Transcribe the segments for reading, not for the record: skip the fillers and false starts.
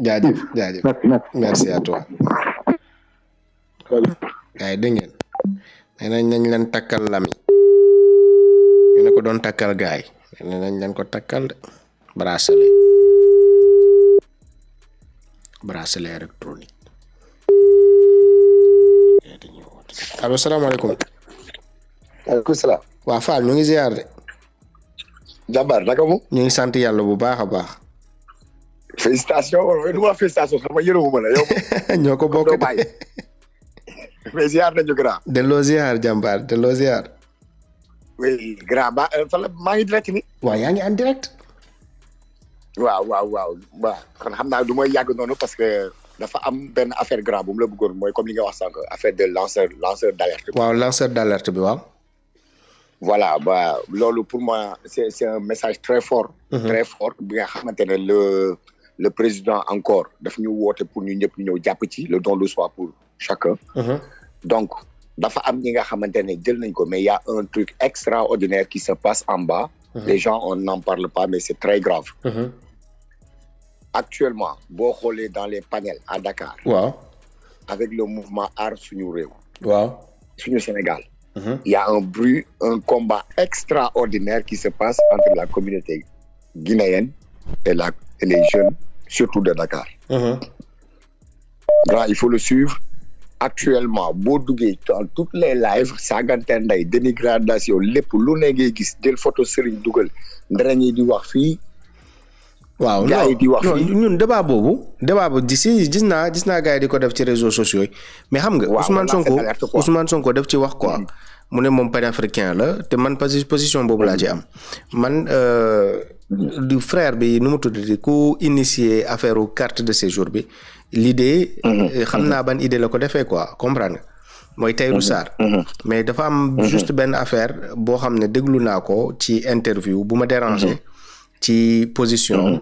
jaajëf jaajëf merci. merci à toi. gars yi dégg ngeen nee nañ leen takkal lami ñu ne ko doon takkal gars yi nee nañ leen ko takkal de bracelet électronique. allo salaamaaleykum. waaleykum salaam. waa Fall ñu ngi ziar de. jàmbaar naka mu. ñu ngi sant yàlla bu baax a baax. félicitation wala du ma félicitation xam nga yërëmuma la yow. ñoo ko bokk de. mais ziar nañu grand. delloo ziar jàmbaar delloo ziar. oui grand maa ngi direct ni. waaw yaa ngi en direct. waaw kon xam naa du may yàgg noonu parce que dafa am benn affaire grand bu mu la bëggoon mooy comme li nga wax sànq affaire de lanceur d'alerte. waaw lanceur d'alerte bi waaw. voilà loolu pour moi c'est un message très fort. très fort bi nga xamante ne le président encore daf ñu woote pour ñu ñëpp ñu ñëw jàpp ci le don de soi pour chacun. donc dafa am ñi nga xamante ne jël nañ ko mais y a un truc extraordinaire qui se passe en bas. Les gens on n'en parle pas mais c'est très grave. Actuellement boo xoolee dans les panels à Dakar. waaw. avec le mouvement Aar Suñu Réew. waaw. suñu Sénégal. Il y a un combat extraordinaire qui se passe entre la communauté guinéenne et les jeunes surtout de Dakar. Grand, il faut le suivre. Actuellement boo duggee dans toutes les lives saagante nday dénigration lépp lu ne ngay gis jël photo Serigne dugal ndara ñi di wax fii. waaw non ñun débat boobu d'ici gis naa gars yi di ko def ci réseaux sociaux yi mais xam nga Ousmane Sonko def ci wax quoi mu ne moom panafricain la te man position boobu laa ci am man du frère bi nu mu tuddati ku initier affaire carte de séjour bi l'idée xam naa ban idée la ko defee quoi comprendre nga mooy Tahirou Sarr mais dafa am juste benn affaire boo xam ne déglu naa ko ci interview bu ma déranger ci position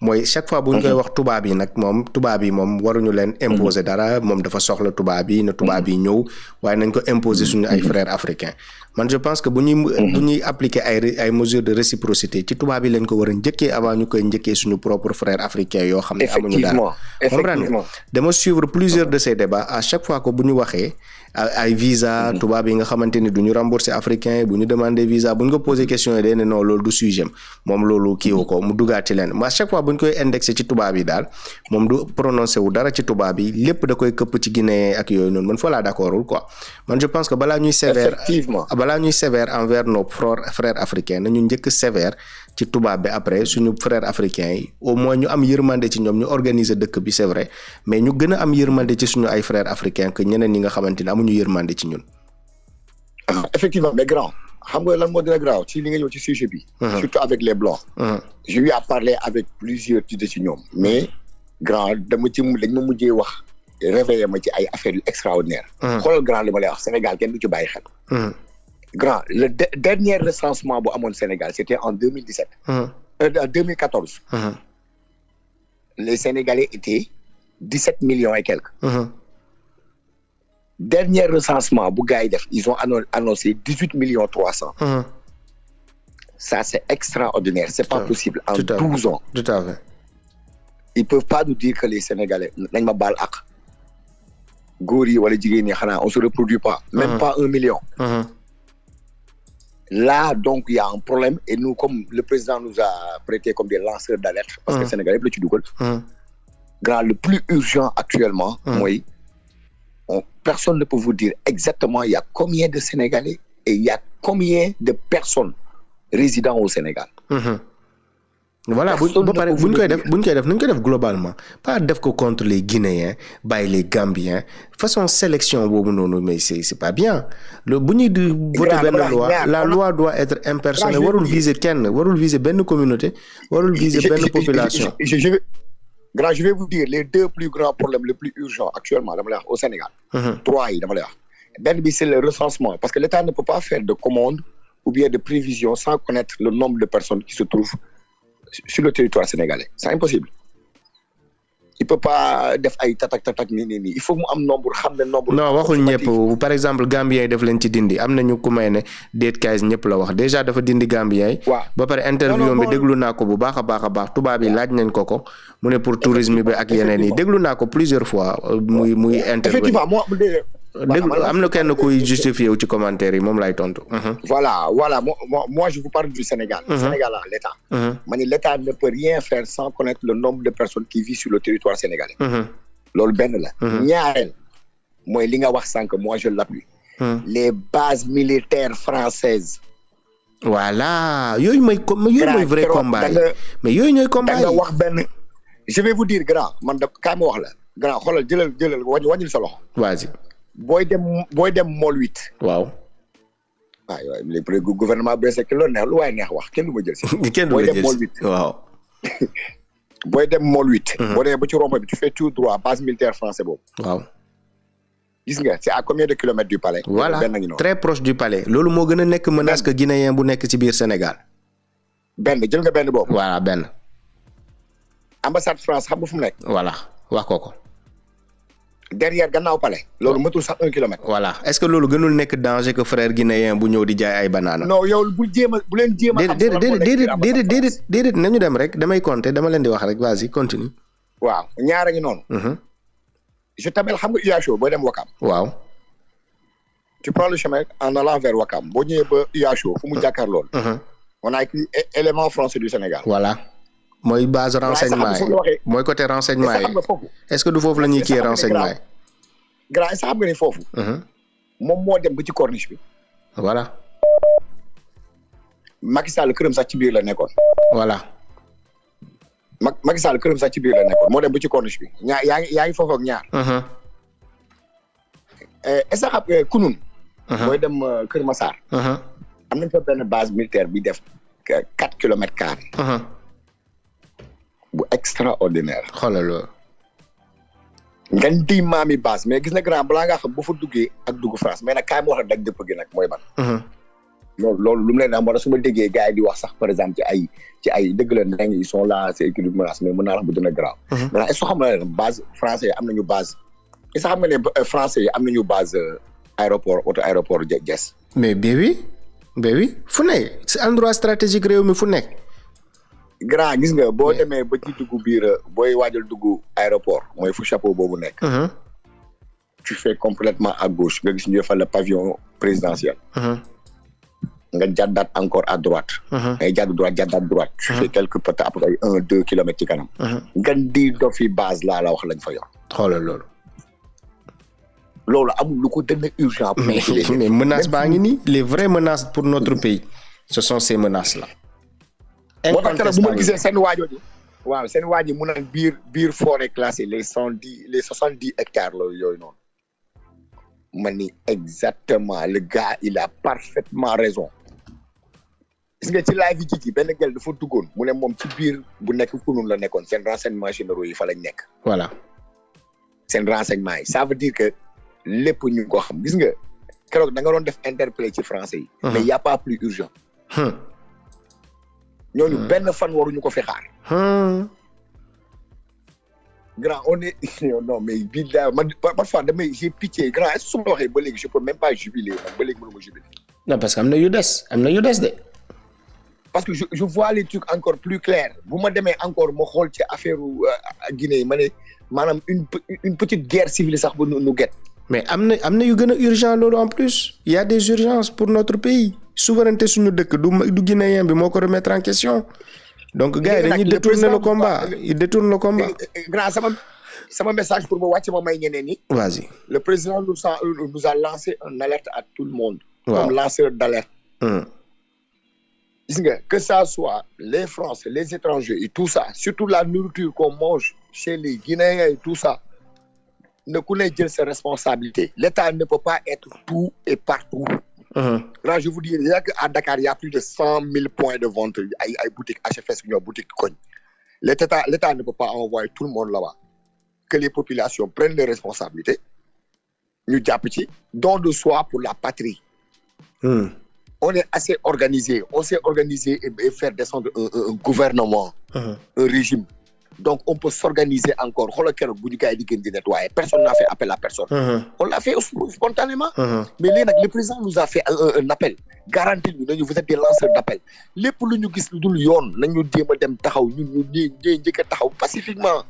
mooy chaque fois bu ñu koy wax tubaab yi nag tubaab yi waruñu leen imposer dara moom dafa soxla tubaab yi na tubaab yi ñëw waaye nañ ko imposer suñu ay frères africains man je pense que bu ñuy appliquer ay mesures de réciprocité ci tubaab yi lañ ko war a njëkkee avant ñu koy njëkkee suñu propre frères africains yoo xam ne amuñu dara comprendre nga dama suivre plusieurs de ces débats à chaque fois que bu ñu waxee ay visa tubaab yi nga xamante ni du ñu rembourser africain yi bu ñu demander visa bu ñu ko poser question yi day ne non loolu du sujet moom loolu kiiwu ko mu dugaat ci leen mais à chaque fois bu ñu koy indexé ci tubaab yi daal moom du prononcé wu dara ci tubaab yi lépp da koy këpp ci Guinée ak yooyu noonu man fa laa d'accordul quoi man je pense que balaa ñuy sévère envers nos frères africains nañu njëkk sévère ci tubaab bi après suñu frères africains yi au moins ñu am yërmande ci ñoom ñu organiser dëkk bi c'est vrai mais ñu gën a am yërmande ci suñu ay frères africains que ñeneen ñi nga xamante ne amuñu yërmande ci ñun. effectivement mais grand xam nga lan moo dina grave ci li nga ñëw ci sujet bi. surtout avec les blancs. j'ai eu à parler avec plusieurs ci ñoom mais grand dañ ma mujjee wax réveillé ma ci ay affaires yu extraordinaires. xoolal grand li ma lay wax Sénégal kenn du ci bàyyi xel. Grand, le dernier recensement bu amoon Sénégal c'était en 2017. En 2014. Les Sénégalais étaient 17 millions et quelques. Dernier recensement bu gars yi def ils ont annoncé 18 millions 300. Ça c'est extraordinaire, c'est pas possible en 12 ans. Tout à fait. Ils peuvent pas nous dire que les Sénégalais nañ ma baal ak góor yi wala jigéen ñi xanaa on se reproduit pas. Même pas 1 million. Là, donc, il y a un problème. Et nous, comme le président nous a prêté comme des lanceurs d'alerte, parce que le Sénégalais, le plus urgent actuellement, personne ne peut vous dire exactement il y a combien de Sénégalais et il y a combien de personnes résidant au Sénégal. Voilà bu ñu koy def nañ ko def globalement pas def ko contre les Guinéens bàyyi les Gambiens façon sélection boobu noonu mais c'est pas bien bu ñuy di voter benn loi la loi doit être impersonnelle warul viser kenn warul viser benn communauté warul viser benn population. Je vais vous dire les deux plus grands problèmes les plus urgents actuellement dama lay wax au Sénégal. Trois yi dama lay wax benn bi c'est le recensement parce que l'État ne peut pas faire de commande ou bien de prévision sans connaître le nombre de personnes qui se trouvent sur le territoire sénégalais. C'est impossible. il peut pas def ay tatak ni il faut mu am nombre xam ne nombre. non waxul ñëpp par exemple Gambien yi def leen ci dindi am nañu ku may ne déet kaay ñëpp la wax déjà dafa dindi Gambien yi. ba pare interview bi déglu naa ko bu baax a baax tubaab yi laaj nañ ko mu ne pour tourisme bi ak yeneen yi déglu naa ko plusieurs fois muy intervenir. effectivement déglu am na kenn kuy justifié wu ci commentaire yi moom lay tontu. voilà moi je vous parle du Sénégal. Sénégal l'État. L'État ne peut rien faire sans connaître le nombre de personnes qui vivent sur le territoire sénégalais. loolu benn la. ñaareel mooy li nga wax sànq moi je l'appuie. les bases militaires françaises. voilà yooyu mooy vrai combat yi mais yooyu ñooy combat yi. da nga wax benn je vais vous dire grand man da kaay ma wax la grand xoolal jëlal wàññil sa loxo. vas-y. booy dem Môle 8. waaw. waaw les gouvernement bees ak loolu neex lu waay neex wax kenn du ma jël si. kenn du ma jël si waaw. booy dem Môle 8. boo demee ba ci rond-point bi tu fais tout droit base militaire français boobu. waaw. gis nga c'est à combien de kilomètres du palais. voilà très proche du palais. loolu moo gën a nekk menace que guinéen bu nekk ci biir Sénégal. jël nga benn boobu. voilà benn. ambassade France xam nga fu mu nekk. voilà wax ko. derrière gannaaw palais. loolu matul sax 1 kilomètre. voilà est-ce que loolu gënul nekk danger que frère guinéen bu ñëw di jaay ay banaana. non yow bu leen jéem a. déedéet nañu dem rek damay compter dama leen di wax rek vas-y continue. waaw ñaara ngi noonu. je t'appelle xam nga UHO boo dem Wakam. waaw. tu prends le chemin en allant vers Wakam boo ñëwee ba UHO fu mu jàkkaar lool. on a écrit élément français du Sénégal. voilà. mooy base renseignement yi mooy côté renseignement yi est-ce que du foofu la ñuy kii renseignement yi. grand est-ce que xam nga ni foofu. moom moo dem ba ci corniche bi. voilà. Macky Sall këram sax ci biir la nekkoon. voilà. Macky Sall këram sax ci biir la nekkoon moo dem ba ci corniche bi yaa ngi foofu ak ñaar. est-ce que xam nga Kunun. booy dem Kër Massar. am nañ fa benn base militaire bi def 4 kilomètres carrés. bu extraordinaire. xoolal loolu. nga di maami base mais gis na grand balaa ngaa xam ba fa duggee ak dugg France mais nag kaay ma wax la daj dëpp gi nag mooy ban. loolu lu mu leen am wala su ma déggee gars yi di wax sax par exemple ci ay dëgg la ne ils sont là c'est équipe de menace mais mën naa la bu dina grave. maintenant est-ce que xam nga ne base français yi am nañu base. est-ce que xam nga ne français yi am nañu base aéroport aéroport Diass. mais oui fu nekk c'est endroit stratégique réew mi fu nekk. grand gis nga boo demee ba ci dugg biir booy waajal dugg aéroport mooy fu chapeau boobu nekk. tu fais complètement à gauche nga gis ñu defal le pavillon présidentiel. nga jàddaat encore à droite. ngay jàddaat droite. tu fais quelque peut-être après 1-2 kilomètres ci kanam. nga di dof fi base laa la wax lañ fa yor. xoolal loolu. loolu amul lu ko gën a urgent. mais menace baa ngi nii les vraies menaces pour notre pays ce sont ces menaces là. moo tax keroog bu ma gisee seen waajoo ji waaw seen waaj yi mu naan biir forêt classée les 70 hectares la yooyu noonu ma ni exactement le gars il a parfaitement raison gis nga ci live yi ci benn gel dafa duggoon mu ne moom ci biir bu nekk Kunun la nekkoon seen renseignement généraux yi fa lañ nekk. voilà seen renseignement yi ça veut dire que lépp ñu ko xam gis nga keroog da nga doon def interpellé ci français yi. mais y a pas plus urgent. ñooñu benn fan waruñu ko fi xaar. grand on est non mais bii daa man parfois j'ai pitié grand est-ce que su ma waxee ba léegi je peux même pas jubiler man ba léegi mënuma jubiler. non parce que am na yu des de. parce que je vois les trucs encore plus clairs bu ma demee encore ma xool ci affaire Guinée yi ma ne maanaam une petite guerre civile sax ba nu get. mais am na yu gën a urgent loolu en plus il y a des urgences pour notre pays souveraineté suñu dëkk du guinéen bi moo ko remettre en question donc gars yi dañuy détourner le combat ils détournent le combat. grand sama message pour ma wàcc ma may ñeneen ñi. vas-y. le président nous a lancé une alerte à tout le monde. waaw comme lanceur d'alerte. gis nga que ça soit les Français les étrangers et tout ça surtout la nourriture qu'on mange chez les Guinéens et tout ça. ne ku ne jël ses responsabilités l'État ne peut pas être tout et partout. Là je vous dis rien qu'à Dakar il y a plus de 100 000 points de vente ay boutiques HFS ñoo boutique koñ l'État ne peut pas envoyer tout le monde là-bas que les populations prennent les responsabilités ñu jàpp ci don de soi pour la patrie. On est assez organisé on s'est organisé et faire descendre un gouvernement un régime donc on peut s'organiser encore xoolal keroog bu ñu gars yi di gën di nettoyer personne n'a fait appel à personne. On l'a fait spontanément. mais léegi nag le président nous a fait un appel garanti ñu nañu vous êtes des lanceurs d'appel lépp lu ñu gis lu dul yoon nañu jéem a dem taxaw ñun ñu njëkk a taxaw pacifiquement.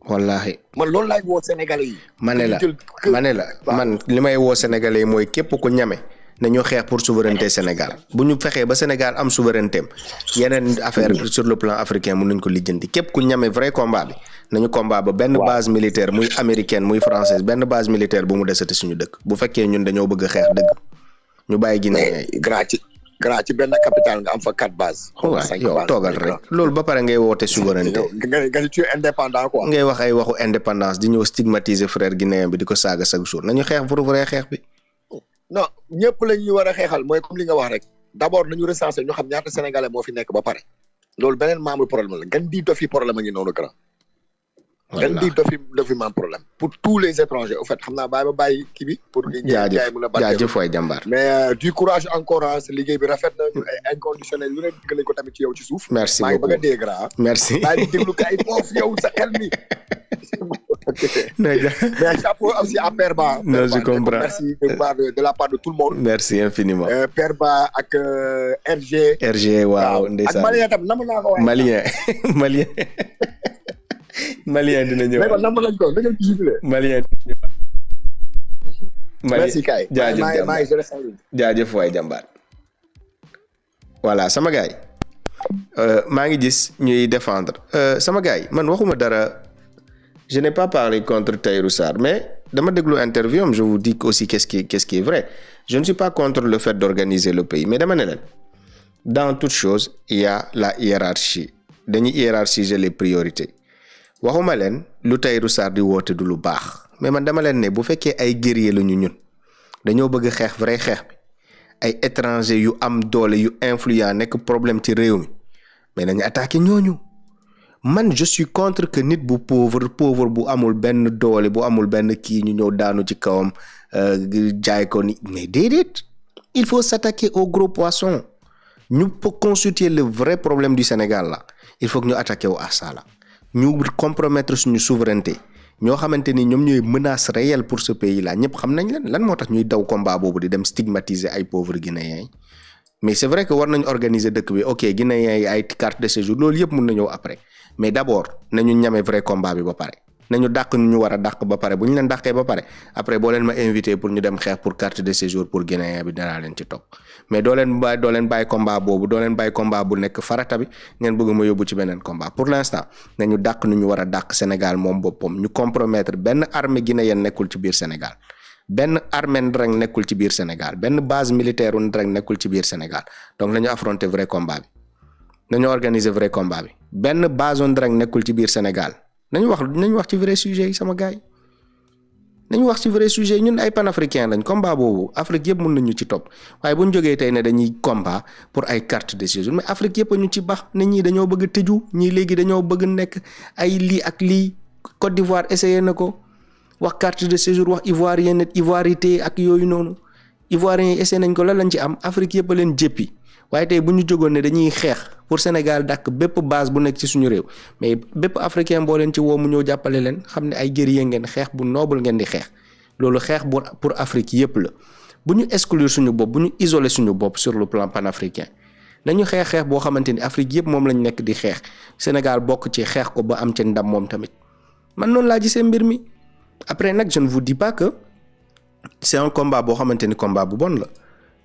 wallahi man loolu laay woo Sénégalais yi. ma ne la man li may woo Sénégalais yi mooy képp ku ñame nañu xeex pour souveraineté Sénégal bu ñu fexee ba Sénégal am souveraineté am yeneen affaire sur le plan africain mun nañ ko lijjanti képp ku ñame vrai combat bi nañu combat ba benn base militaire muy américaine muy française benn base militaire bu mu desati suñu dëkk bu fekkee ñun dañoo bëgg a xeex dëgg ñu bàyyi Guinée grand ci benn capitale nga am fa 4 bases. waaw yow toogal rek loolu ba pare ngay woote souveraineté. nga ci indépendant quoi. ngay wax ay waxu indépendance di ñëw stigmatiser frère guinéen bi di ko saaga chaque jour nañu xeex pour vrai xeex bi. non ñëpp la ñuy war a xeexal mooy comme li nga wax rek d'abord nañu recenser ñu xam ñaata sénégalais moo fi nekk ba pare loolu beneen membre problème la gan di dofi problème a ngi noonu grand. gan di dofi membre problème pour tous les étrangers au fait xam naa bàyyi kii bi. pour que jaay mën a jaajëf waay jàmbaar. mais du courage encore sa liggéey bi rafet na ñu ay inconditionnel lu ne digg lañ ko tamit ci yow ci suuf. merci beaucoup maa ngi bëgg a dee grand. merci bàyyi di déglu kay foofu yow sa xel mi. mais chapeau aussi à Père Ba. non je comprends merci de la part de tout le monde. merci infiniment. Père Ba ak RG. waaw ndeysaan ak Malien tam nam naa ko waaye. Malien dina ñëw. mais kon nam lañ ko da ngeen ci jubilé. Malien. merci kay. jaajëf waay jàmbaar. voilà sama gars yi maa ngi gis ñuy défendre sama gars yi man waxuma dara. Je n'ai pas parlé contre Tahirou Sarr, mais dans ma interview, je vous dis aussi qu'est-ce qui est vrai. Je ne suis pas contre le fait d'organiser le pays, mais dans toute chose, il y a la hiérarchie. Dañuy hiérarchiser les priorités. Waxuma leen lu Tahirou Sarr di woote du lu baax, mais man dama leen ne bu fekkee ay guerrier la ñun dañoo bëgg xeex vrai xeex bi ay étrangers yu am doole yu influent nekk problème ci réew mi mais nañu attaquer ñooñu. Man je suis contre que nit bu pauvre bu amul benn doole bu amul benn kii ñu ñëw daanu ci kawam jaay ko ni mais déedéet il faut s'attaquer aux gros poissons ñu pour constituer le vrai problème du Sénégal là il faut que ñu attaquer wu à ça là ñu compromettre suñu souveraineté ñoo xamante ni ñoom ñooy menace réelle pour ce pays là ñëpp xam nañ leen lan moo tax ñuy daw combat boobu di dem stigmatiser ay pauvres guinéens yi mais c'est vrai que war nañ organiser dëkk bi ok guinéens yi ay carte de séjour loolu yëpp mën na ñëw après mais d'abord nañu ñame vrai combat bi ba pare nañu dàq ñu war a dàq ba pare bu ñu leen dàqee ba pare après boo leen ma invité pour ñu dem xeex pour carte de séjour pour guinéen bi danaa leen ci topp mais doo leen bàyyi combat boobu doo leen bàyyi combat bu nekk farata bi ngeen bëgg ma yóbbu ci beneen combat pour l'instant nañu dàq ñu war a dàq Sénégal moom boppam ñu compromettre benn armée guinéenne nekkul ci biir Sénégal benn armée Ndreng nekkul ci biir Sénégal benn base militaire u Ndreng nekkul ci biir Sénégal donc nañu affronter vrai combat bi nañu organiser vrai combat bi benn base u Ndreng nekkul ci biir Sénégal nañu wax ci vrai sujet yi sama gars yi nañu wax ci vrai sujet ñun ay panafricain lañ combat boobu Afrique yëpp mën nañu ci topp waaye bu ñu jógee tey ne dañuy combat pour ay carte de séjour mais Afrique yëpp ñu ci baax ne ñii dañoo bëgg tëju ñii léegi dañoo bëgg nekk ay lii ak lii Côte d'Ivoire essayé na ko wax carte de séjour wax ivoirité ak yooyu noonu ivoiriens yi essayé nañ ko lan lañ ci am Afrique yëpp a leen jéppi waaye tey bu ñu jógoon ne dañuy xeex pour Sénégal dàkk bépp base bu nekk ci suñu réew mais bépp africain boo leen ci woo mu ñëw jàppale leen xam ne ay guerrier ngeen xeex bu noble ngeen di xeex loolu xeex pour Afrique yëpp la bu ñu exclure suñu bopp bu ñu isoler suñu bopp sur le plan panafricain nañu xeex boo xamante ni Afrique yëpp moom lañ nekk di xeex Sénégal bokk ci xeex ko ba am ci ndam moom tamit man noonu laa gisee mbir mi après nag je ne vous dis pas que c'est un combat boo xamante ni combat bu bon la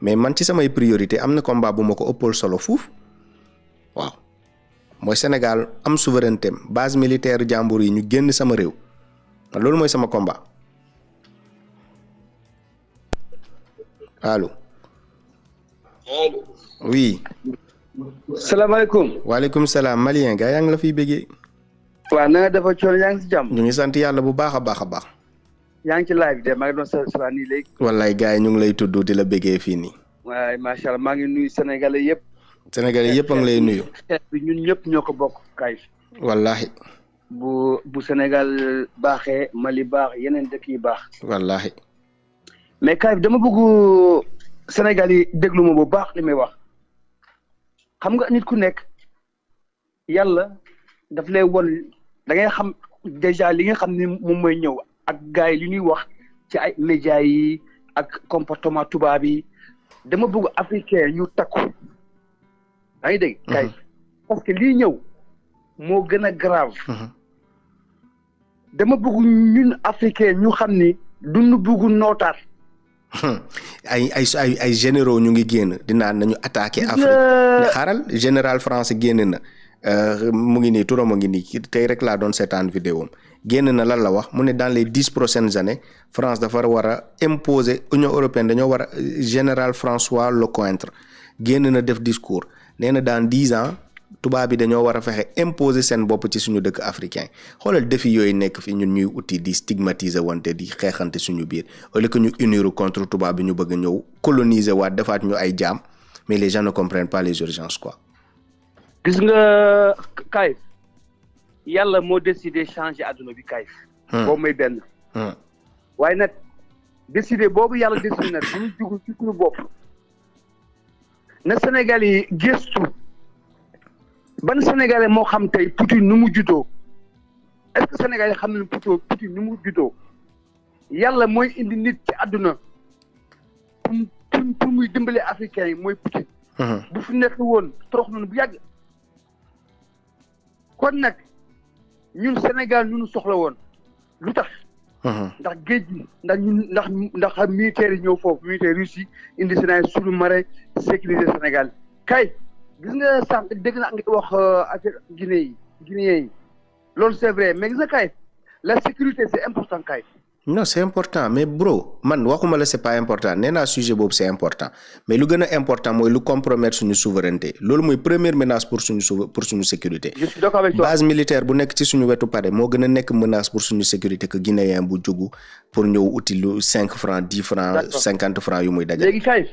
mais man ci samay priorité am na combat bu ma ko ëppal solo fuuf waaw mooy Sénégal am souveraineté base militaire jàmbur yi ñu génn sama réew loolu mooy sama combat allo. oui. salaamaaleykum. waaleykum salaam Malien gaa yaa ngi la fiy bëggee. waaw na nga dafa coono yaa ngi si jàmm. ñu ngi sant yàlla bu baax a baax a baax. yaa ngi ci live de maa ngi doon sa nii léegi. wallaay gars yi ñu ngi lay tudd di la bëggee fii nii. waaye macha allah maa ngi nuyu Sénégalais yëpp. Sénégalais yëpp a ngi lay nuyu. xeet bi ñun ñëpp ñoo ko bokk kay. wallaahi. bu Sénégal baaxee Mali baax yeneen dëkk yi baax. wallaahi. mais kay dama bëgg Sénégal yi déglu ma bu baax li may wax xam nga nit ku nekk yàlla daf lay won da ngay xam déjà li nga xam ni moom mooy ñëw ak gars yi li ñuy wax ci ay médias yi ak comportement tubaab yi dama bëgg africain ñu takku yaa ngi dégg kay parce que lii ñëw moo gën a grave dama bëgg ñun africain ñu xam ni duñu bëgg nootaat ay généraux ñu ngi génn dinaan nañu attaquer Afrique xaaral général français génn na mu ngi nii turam a ngi nii tey rek laa doon seetaan vidéo am génn na lan la wax mu ne dans les 10 prochaines années France dafa war a imposer Union européenne dañoo war a général François Lecointre génn na def discours nee na dans 10 ans tubaab bi dañoo war a fexe imposer seen bopp ci suñu dëkk africain xoolal défi yooyu nekk fi ñun ñuy uti di stigmatiser wante di xeexante suñu biir au lieu que ñu unir contre tubaab bi ñu bëgg ñëw coloniser waat defaat ñu ay jaam mais les gens ne comprennent pas les urgences quoi. gis nga Kayif yàlla moo décidé changer adduna bi Kayif. boobu may benn. waaye nag décidé boobu yàlla décidé nag bu ñu jugul ci suñu bopp na Sénégal yi gëstu. ban Sénégalais moo xam tey Poutine nu mu juddoo est-ce que Sénégalais xam nañu Poutine nu mu juddoo yàlla mooy indi nit ci àdduna pour muy dimbale africains yi mooy Poutine. bu fi nekk woon torox nañu bu yàgg. kon nag ñun Sénégal ñu soxla woon lu tax. ndax géej gi ndax militaires yi ñëw foofu militaire Russie indi Sénégal suñu marin sécuriser Sénégal kay. gis nga sànq dégg naa nga wax affaire Guinéen yi loolu c'est vrai mais gis nga kay la sécurité c'est important kay. non c'est important mais bro man waxuma la c'est pas important nee naa sujet boobu c'est important mais lu gën a important mooy lu compromettre suñu souveraineté loolu mooy première menace pour suñu sécurité. je suis d'accord avec toi. base militaire bu nekk ci suñu wetu pare moo gën a nekk menace pour suñu sécurité que guinéen bu jógu pour ñëw uti lu 5 francs 10 francs 50 francs yu muy dajal. léegi kay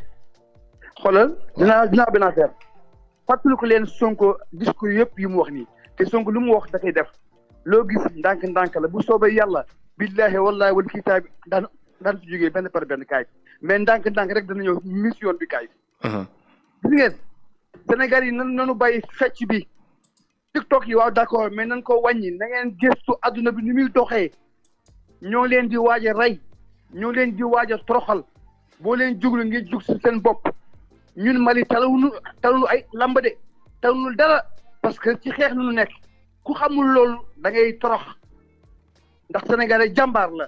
xoolal dinaa benn affaire. fàttali ko leen Sonko discours yëpp yu mu wax nii te Sonko lu mu wax da koy def loo gis ndànk la bu soobee yàlla billahi wallahi wal kitaab daan ci jógee benn par benn kaay mais ndànk rek dana ñëw mission bi kaay. gis ngeen Sénégal yi nanu bàyyi fecc bi TikTok yi waaw d'accord mais nan ko wàññi na ngeen gëstu adduna bi ni muy doxee ñoo leen di waaj a rey ñoo leen di waaj a toroxal boo leen juglu ngeen jug si seen bopp. ñun Mali taluñu ay lamba de taluñu dara parce que ci xeex nu nekk ku xamul loolu da ngay torox ndax Sénégalais jàmbaar la.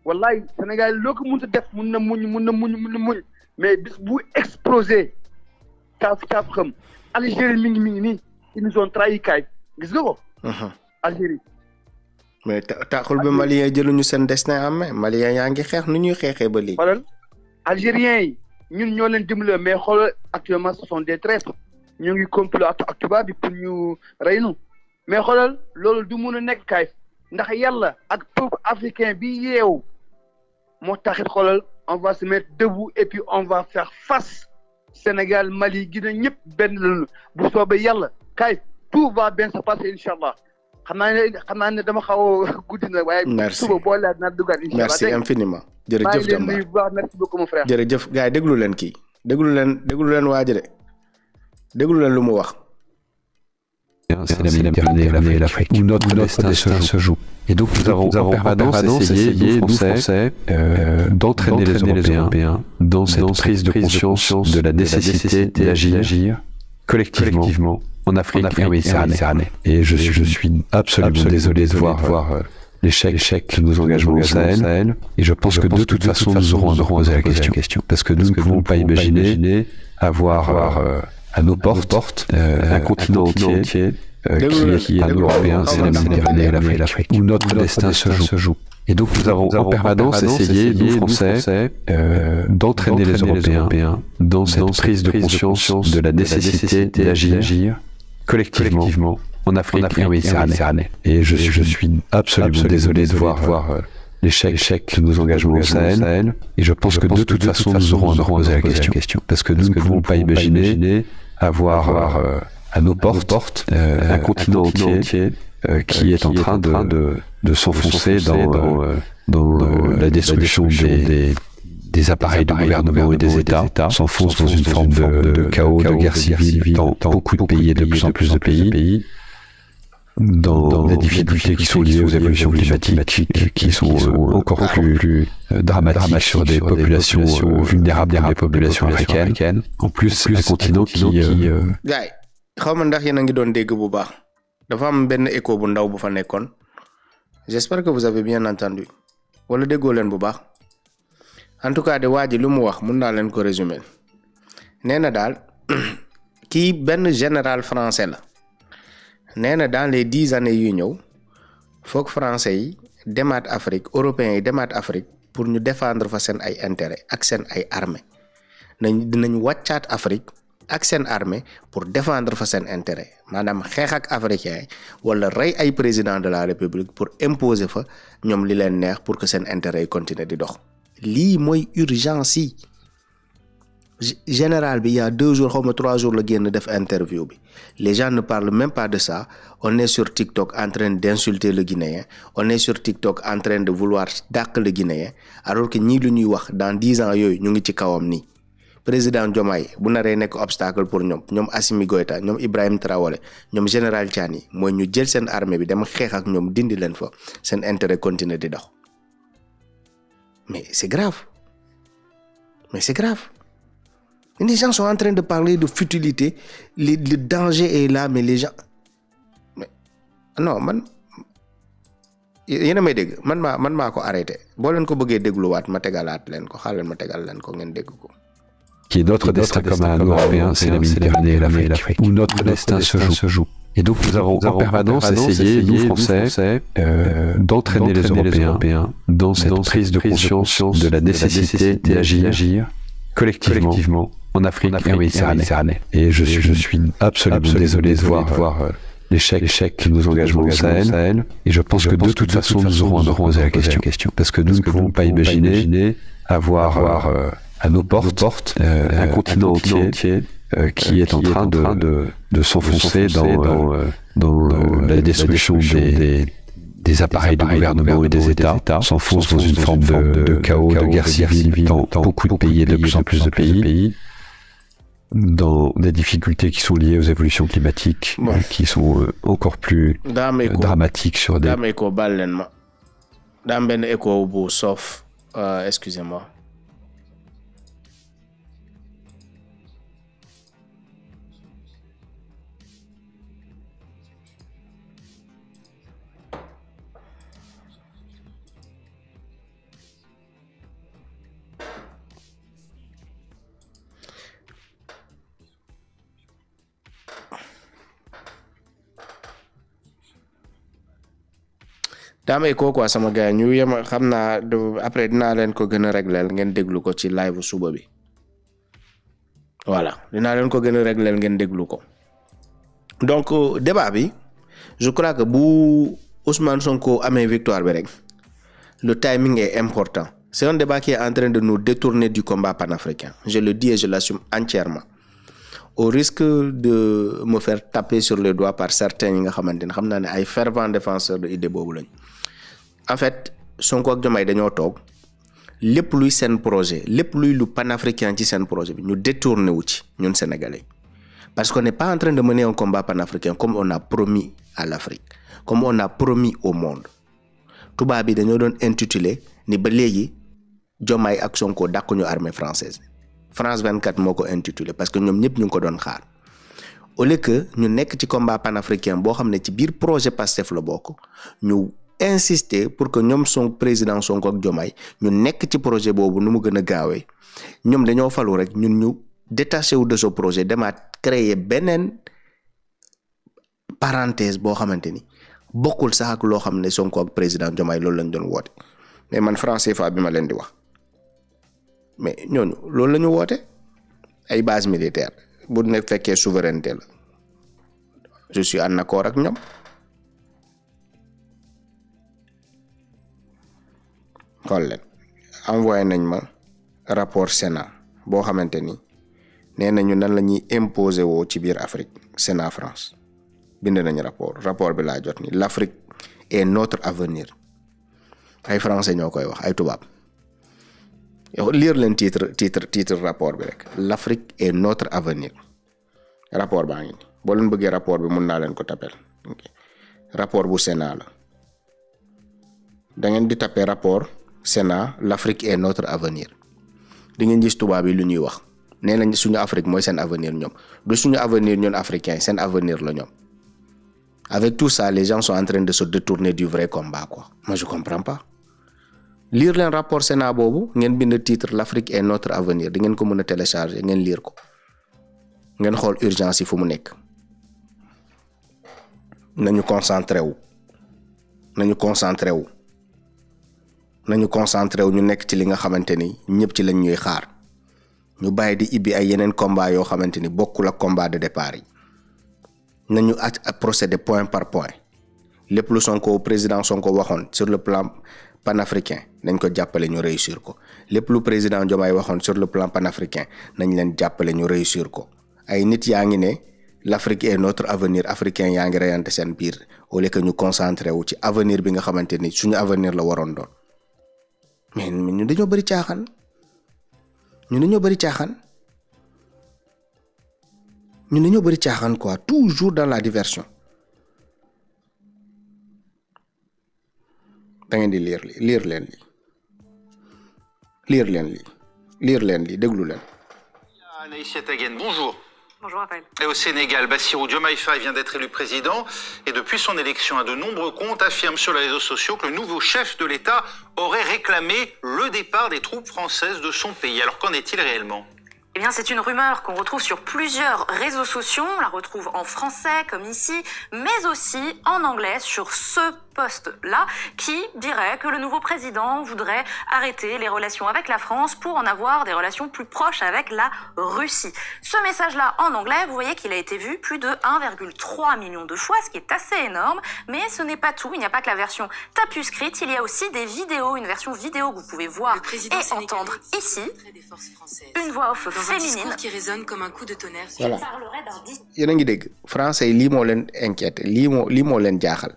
wallahi Sénégal loo ko mënut a def mun na muñ mais bis bu explosé caaf xam Algérie mi ngi nii ils nous ont trahi kaay gis nga ko. Algérie. mais taxul ba Maliens jëluñu seen destin en main Maliens yaa ngi xeex nu ñuy xeexee ba léegi. xoolal Algériens yi. ñun ñoo leen dimbali mais xoolal actuellement ce sont des traîtres ñu ngi complot ak tubaab bi pour ñu rey nu mais xoolal loolu du mun a nekk kaay ndax yàlla ak peuple africain bi yeewu moo taxit xoolal on va se mettre debout et puis on va faire face Sénégal Mali Guinée ñëpp benn lañu bu soobee yàlla kaay tout va bien se passer incha allah xam naa ne dama xaw a guddi na waaye. merci suba boo laaj naa duggaat incha allah merci infiniment. jërëjëf jàmbaar merci beaucoup mon frère. jërëjëf gars yi déglu leen kii déglu leen waaj de déglu leen lu mu wax. C'est la Méditerranée et l'Afrique où notre destin se joue. Et donc nous avons en permanence essayé, nous Français, d'entraîner les Européens dans cette prise de conscience de la nécessité d'agir collectivement en Afrique et en Méditerranée. Et je suis absolument désolé de voir l'échec de nos engagements au Sahel. Et je pense que de toute façon, nous aurons à poser la question. Parce que nous ne pouvons pas imaginer avoir à nos portes un continent entier qui est un Européen, c'est la Méditerranée et l'Afrique, où notre destin se joue. Et donc nous avons en permanence essayé, nous Français, d'entraîner les Européens dans cette prise de conscience de la nécessité d'agir collectivement en Afrique et en Méditerranée. Et je suis absolument désolé de voir l'échec de nos engagements au Sahel. Et je pense que de toute façon, nous aurons à poser la question. Parce que nous ne pouvons pas imaginer avoir à nos portes un continent entier qui est en train de s'enfoncer dans la destruction des appareils de gouvernement et des États, s'enfonce dans une forme de chaos, de guerre civile dans beaucoup de pays et de plus en plus de pays. dans des difficultés qui sont liées aux évolutions climatiques, qui sont encore plus dramatiques sur des populations vulnérables, des populations africaines. En plus, un continent qui... gars yi xaw ma ndax yéen a ngi doon dégg bu baax dafa am benn écho bu ndaw bu fa nekkoon j'espère que vous avez bien entendu wala déggoo leen bu baax en tout cas de waa ji lu mu wax mun naa leen ko résumer nee na daal kii benn général français la nee na dans les 10 années yu ñëw foog français yi demaat Afrique européens yi demaat Afrique pour ñu défendre fa seen ay intérêt ak seen ay armée dinañ wàccaat Afrique ak seen armée pour défendre fa seen intérêt maanaam xeex ak africain wala rey ay président de la république pour imposer fa ñoom li leen neex pour que seen intérêt yi continuer di dox lii mooy urgence yi général bi il y a 2 jours xaw ma 3 jours la génn def interview bi les gens ne parlent même pas de ça on est sur TikTok en train d'insulter le Guinéen on est sur TikTok en train de vouloir dàq le Guinéen alors que ñii lu ñuy wax dans 10 ans yooyu ñu ngi ci kawam nii président Diomaye bu naree nekk obstacle pour ñoom Assimi Goïta ñoom Ibrahim Traoré ñoom général Tiani mooy ñu jël seen armée bi dem xeex ak ñoom dindi leen fa seen intérêt continuer di dox mais c'est grave les gens sont en train de parler de futilité le danger est là mais les gens mais non man yéen a may dégg man maa ko arrêté boo leen ko bëggee dégluwaat ma tegalaat leen ko xaaral ma tegal leen ko ngeen dégg ko. Qui est notre destin comme un Européen, c'est la Méditerranée et l'Afrique, où notre destin se joue. Et donc nous avons en permanence essayé, nous Français, d'entraîner les Européens dans cette prise de conscience de la nécessité d'agir collectivement en Afrique et en Méditerranée. Et je suis absolument désolé de voir l'échec de nos engagements au Sahel. Et je pense que de toute façon, nous aurons à nous poser la question. Parce que nous ne pouvons pas imaginer avoir à nos portes un continent entier qui est en train de s'enfoncer dans la destruction des appareils de gouvernement et des États, s'enfonce dans une forme de chaos, de guerre civile dans beaucoup de pays et de plus en plus de pays, dans des difficultés qui sont liées aux évolutions climatiques, qui sont encore plus dramatiques sur des... Dame écho bal leen ma dame benn écho bu sauf excusez-moi. daamay ko quoi sama gars ñu yema xam naa après dinaa leen ko gën a régleel ngeen déglu ko ci live suba bi voilà dinaa leen ko gën a régleel ngeen déglu ko donc débat bi je crois que bu Ousmane Sonko amee victoire bi rek le timing est important c'est un débat qui est en train de nous détourner du combat panafricain je le dis et je l'assume entièrement au risque de me faire taper sur les doigts par certains yi nga xamante ne xam naa ne ay fervents défenseurs de idée boobu lañ en fait Sonko ak Diomaye dañoo toog lépp luy seen projet lépp luy lu panafricain ci seen projet bi ñu détourné wu ci ñun sénégalais parce qu'on n'est pas en train de mener un combat panafricain comme on a promis à l'Afrique comme on a promis au monde tubaab bi dañoo doon intitulé ni ba léegi Diomaye ak Sonko dàquñu armée française France 24 moo ko intitulé parce que ñoom ñëpp ñu ngi ko doon xaar au lieu que ñu nekk ci combat panafricain boo xam ne ci biir projet PASTEF la bokk ñu insister pour que ñoom son président Sonko ak Diomaye ñu nekk ci projet boobu nu mu gën a gaawee ñoom dañoo falu rek ñun ñu détaché wu de ce projet demaat créer beneen parenthèse boo xamante ni bokkul sax ak loo xam ne Sonko ak président Diomaye loolu lañ doon woote mais man franc CFA bi ma leen di wax mais ñooñu loolu la ñu woote ay base militaire bu ne fekkee souveraineté la je suis en accord ak ñoom xool leen envoyé nañ ma rapport Sénat boo xamante ni nee nañu nan la ñuy imposer woo ci biir Afrique Sénat France bind nañ rapport bi laa jot ni l'Afrique est notre avenir ay français ñoo koy wax ay tubaab lire leen titre rapport bi rek l'Afrique est notre avenir rapport baa ngi ni boo leen bëggee rapport bi mun naa leen ko tapel rapport bu Sénat la da ngeen di taper rapport Sénat l'Afrique est notre avenir di ngeen gis tubaab yi lu ñuy wax nee nañ suñu Afrique mooy seen avenir ñoom du suñu avenir ñun africain seen avenir la ñoom. Avec tout ça les gens sont en train de se détourner du vrai combat quoi moi je comprends pas. Lire leen rapport Sénat boobu ngeen bind titre l'Afrique est notre avenir di ngeen ko mën a télécharger ngeen lire ko ngeen xool urgence yi fu mu nekk. nañu concentré wu ñu nekk ci li nga xamante ni ñëpp ci lañ ñuy xaar ñu bàyyi di ibbi ay yeneen combat yoo xamante ni bokkul ak combat de départ yi nañu procéder point par point lépp lu président Sonko waxoon sur le plan panafricain nañ ko jàppale ñu réussir ko lépp lu président Diomaye waxoon sur le plan panafricain nañ leen jàppale ñu réussir ko ay nit yaa ngi ne l'Afrique est notre avenir africain yaa ngi reyante seen biir au lieu que ñu concentré wu ci avenir bi nga xamante ni suñu avenir la waroon doon mais ñu dañoo bëri caaxaan ñu dañoo bëri caaxaan quoi toujours dans la diversion da ngeen di lire leen lii déglu leen. Anaïs Taguenne, bonjour. Bonjour Raphaël. Et au Sénégal, Bassirou Diomaye Faye vient d'être élu président et depuis son élection, de nombreux comptes affirment sur les réseaux sociaux que le nouveau chef de l'État aurait réclamé le départ des troupes françaises de son pays. Alors qu'en est-il réellement ? Eh bien, c'est une rumeur qu'on retrouve sur plusieurs réseaux sociaux. On la retrouve en français, comme ici, mais aussi en anglais sur ce post-là, qui dirait que le nouveau président voudrait arrêter les relations avec la France pour en avoir des relations plus proches avec la Russie. Ce message-là, en anglais, vous voyez qu'il a été vu plus de 1,3 million de fois, ce qui est assez énorme, mais ce n'est pas tout. Il n'y a pas que la version tapuscrite, il y a aussi des vidéos, une version vidéo que vous pouvez voir et entendre ici. Une voix off féminine qui résonne comme un coup de tonnerre. Voilà. Yéen a ngi dégg français yi lii moo leen inquiété lii moo leen jaaxal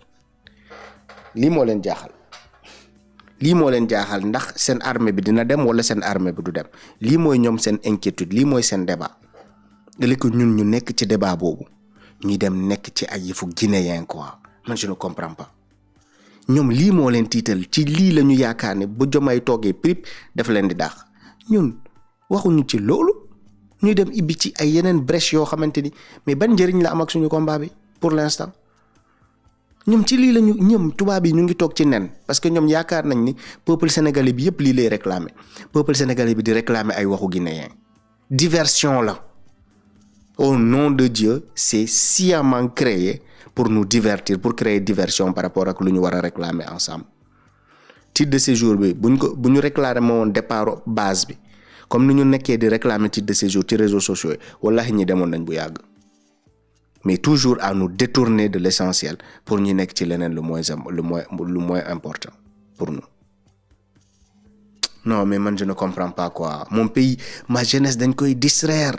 ndax seen armée bi dina dem wala seen armée bi du dem lii mooy ñoom seen inquiétude lii mooy seen débat léegi que ñun ñu nekk ci débat boobu ñuy dem nekk ci ay yëfu guinéen quoi man je ne comprends pas ñoom lii moo leen tiital ci lii la ñu yaakaar ne bu Diomaye toogee prip daf leen di daax ñun waxuñu ci loolu ñuy dem ibbi ci ay yeneen brèche yoo xamante ni mais ban njëriñ la am ak suñu combat bi pour l'instant ñoom ci lii la ñoom tubaab yi ñu ngi toog ci nen parce que ñoom yaakaar nañ ni peuple sénégalais bi yëpp lii lay réclamer peuple sénégalais bi di réclamer ay waxu guinéen diversion la au nom de Dieu c'est sciemment créé pour nous divertir pour créer diversion par rapport ak lu ñu war a réclamer ensemble titre de séjour bi bu ñu réclamer woon départ base bi comme ni ñu nekkee di réclamer titre de séjour ci réseaux sociaux yi wallahi ñi demoon nañ bu yàgg mais toujours à nous détourner de l'essentiel pour ñu nekk ci leneen lu moins important pour nous. Non mais man je ne comprends pas quoi mon pays ma jeunesse dañ koy distraire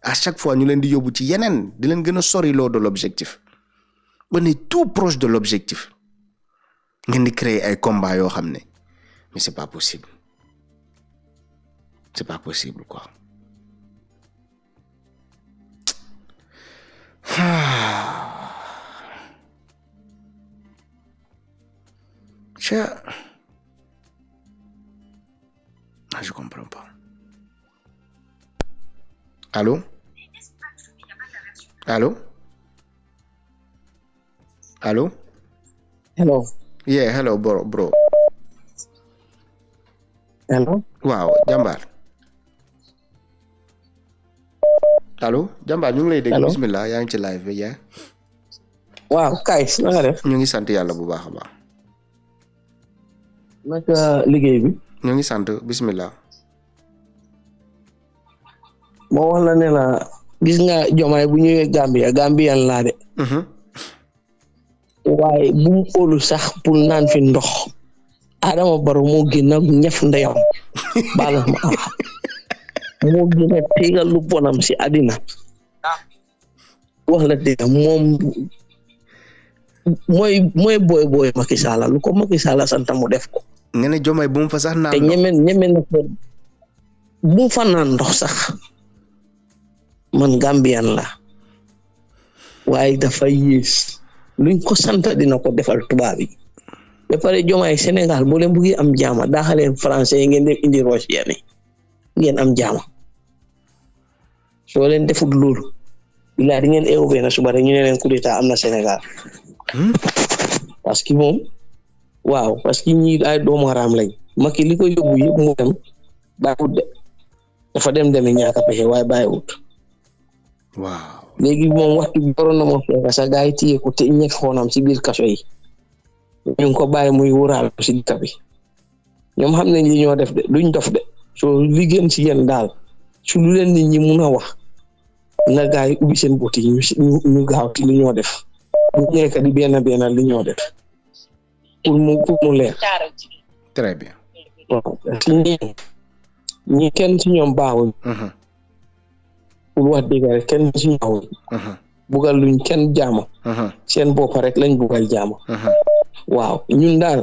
à chaque fois ñu leen di yóbbu ci yeneen di leen gën a sori loo de l'objectif on est tout proche de l'objectif ngeen di créer ay combats yoo xam ne mais c'est pas possible quoi. Je comprends pas. Allô? Hello? Yeah, hello bro. Hello? Waaw, jàmbaar. Allo jàmbaar ñu ngi lay dégg. Bismillah yaa ngi ci live bi yaa. Waaw Kayz na nga def. ñu ngi sant yàlla bu baax a baax. naka liggéey bi. ñu ngi sant bismillah. moo wax la ne la gis nga Diomaye bu ñëwee Gambien laa de. waaye bu mu óolu sax pour naan fi ndox. Adama Barrow moo gën a ñef ndeyam. baal ma moo gën a tegal lu bonam si àddina wax la dëgg moom mooy booy Macky Sall lu ko Macky Sall santa mu def ko. nga ne Diomaye bu mu fa sax naan te ñeme na ko bu mu fa naan ndox sax man Gambien la waaye dafa yées luñ ko sant dina ko defal tubaab yi ba pare Diomaye Sénégal boo leen bëggee am jaama daaxaleen français yi ngeen dem indi Russie ne ngeen am jaama soo leen defut loolu bilaa di ngeen eewu benn suba rek ñu ne leen coup d'état am na Sénégal parce que moom waaw parce que ñi ay doomu haram lañ Macky li ko yóbbu yëpp mu dem bàyyiwut de dafa dem ñaaka pexe waaye bàyyiwut waaw léegi moom waxtu bi waroon na moo fekk sax gaa yi téye ko te ñekk xoonam ci biir kaso yi ñu ngi ko bàyyi muy wóoraal ci dëkk bi ñoom xam nañ li ñoo def de duñ dof de soo li gën ci yéen daal su lu leen nit ñi mun a wax na gaa yi ubbi seen bët yi ñu gaaw ci li ñoo def bu nekk di benn li ñoo def pour mu leer. très bien. waaw ñi kenn ci ñoom baaxuñ. pour wax dëgg rek kenn ci ñoom baaxuñ. bugal luñ kenn jaama. seen bopp rek lañ bugal jaama. waaw ñun daal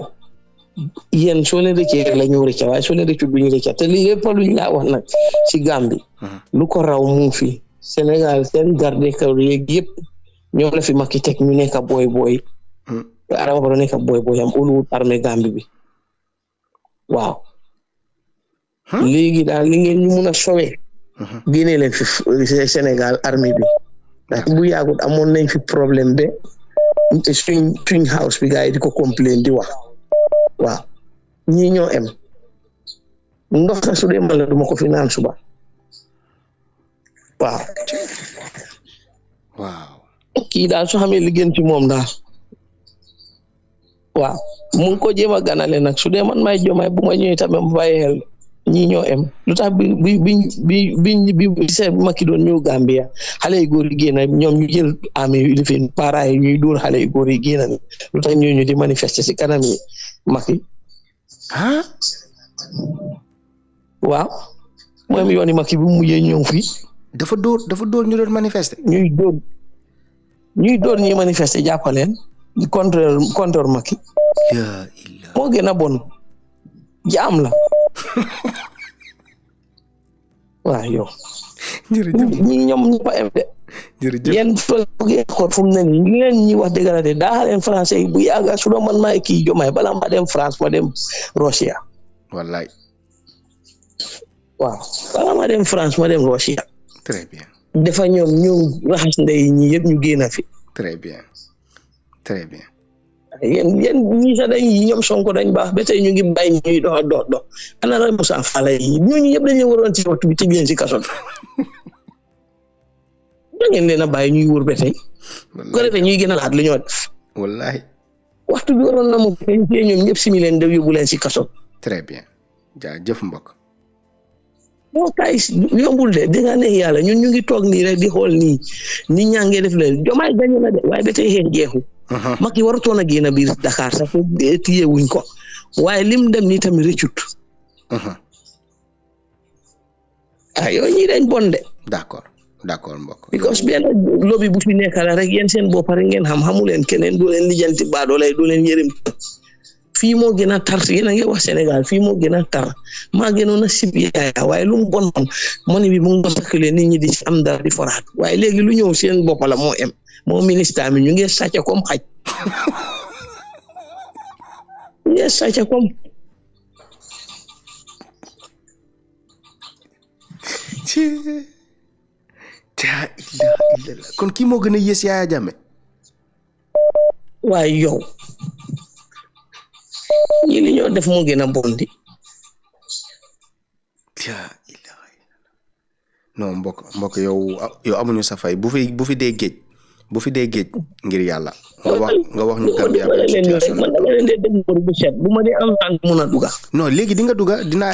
yéen soo leen rëccee rek la ñu rëcca waaye soo leen rëccu duñu rëcca te lii lépp luñ laa wax nag ci Gambie. lu ko raw mu fi Sénégal seen garde kaw yeeg yëpp ñoom la fi Macky teg ñu nekk booy. Adama Barrow nekk booy am uluwut armée Gambie bi waaw. léegi daal li ngeen ñu mun a sowe génne leen fi Sénégal armée bi ndax bu yàggut amoon nañ fi problème be suñ house bi gars yi di ko complain di wax waaw ñi ñoo em ndox sax su dee man la duma ko fi naan suba waaw kii daal su xamee li gën ci moom daal waaw mu ngi ko jéem a ganale nag su dee man may Diomaye bu ma ñëwee tamit mu bàyyi xel ñi ñoo em lu tax bi seet Macky doon ñëw Gambia xale yu góor yi génn ñoom ñu jël amee yu lifin parents yi ñuy dóor xale yu góor yi génn lu tax ñooñu di manifester si kanam yi Macky waaw mooy yooni Macky bi mu mujjee ñëw fii dafa dóor ñu doon manifester ñuy dóor ñuy manifester jàppaleen contre Macky moo gën a bon jaam la waaw yow ñi ñoom ñu fa em de yéen xool fu mu ne nii ñu leen ñi wax dëgg la de daaxaleen français yi bu yàgga su doon man maay kii Diomaye bala ma dem France ma dem Russie wallaay waaw bala ma dem France ma dem Russie très bien dafa ñoom ñëw raxas ndey ñi yëpp ñu génn fi très bien yéen ñi sax dañ ñoom Sonko dañ baax ba tey ñu ngi bàyyi ñuy dox ana la Moussa Fall yi ñooñu yëpp dañu waroon ci waxtu bi tëj leen ci kaso bi da ngeen leen a bàyyi ñuy wóor ba tey ko defee ñuy gën a laat li ñoo def wallahi waxtu bi waroon na mu feeñ ñoom ñëpp simi leen de yóbbu leen ci kaso très bien jaajëf mbokk moo kay yombul de dina ne yàlla ñun ñu ngi toog nii rek di xool nii nit ñaa ngi def leen Diomaye gañu na de waaye ba tey xeex jeexu Macky warutoon a génn biir Dakar sax téye wuñ ko waaye lim dem nii tamit rëccut yow ñii dañ bon de d'accord mbokk because benn lobby bu fi nekk la rek yéen seen bopp rek ngeen xamu leen keneen doo leen lijjanti baadoo lay doo leen yërëm fii moo gën a tar yéen a ngi wax Sénégal fii moo gën a tar maa gënoon a sib yaaya waaye lu mu bon moni bi mu ngi doon sakkale nit ñi di am dara di foraat waaye léegi lu ñëw seen bopp la moo em moo ministre mi ñu ngi sàcc comme xaj ñu ngi sàcc comme kon kii moo gën a yées Yaya Jammeh waaye yow ñi li ñoo def moo gën a bon di non mbokk yow amuñu sa fay bu fi dee géej ngir yàlla nga wax ñu Gambia man dama leen dee dégg bu set bu ma dee am tànk mun a duga non léegi di nga duga dinaa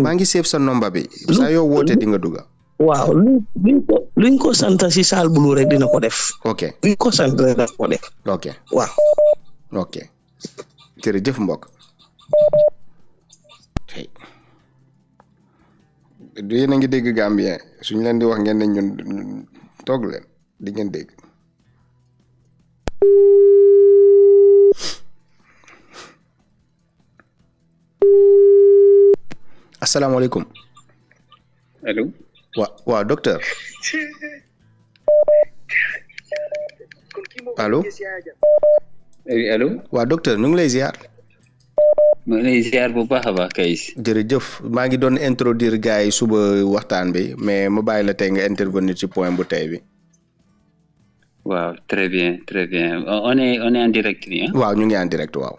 maa ngi save sa nomba bi saa yow woote di nga duga waaw luñ ko sant si saal bulu rek dina ko def ok luñ ko sant rek dina ko def ok waaw ok jërëjëf mbokk du yéen a ngi dégg Gambien suñ leen di wax ngeen ne ñun toog leen di ngeen dégg asalaamaaleykum allo waaw docteur allo. allo. waaw docteur ñu ngi lay ziar. ma lay ziar bu baax a baax kay. jërëjëf maa ngi doon introduire gars yi suba waxtaan bi mais ma bàyyi la tey nga intervenir ci point bu tey bi. waaw très bien on est en direct nii. waaw ñu ngi en direct waaw.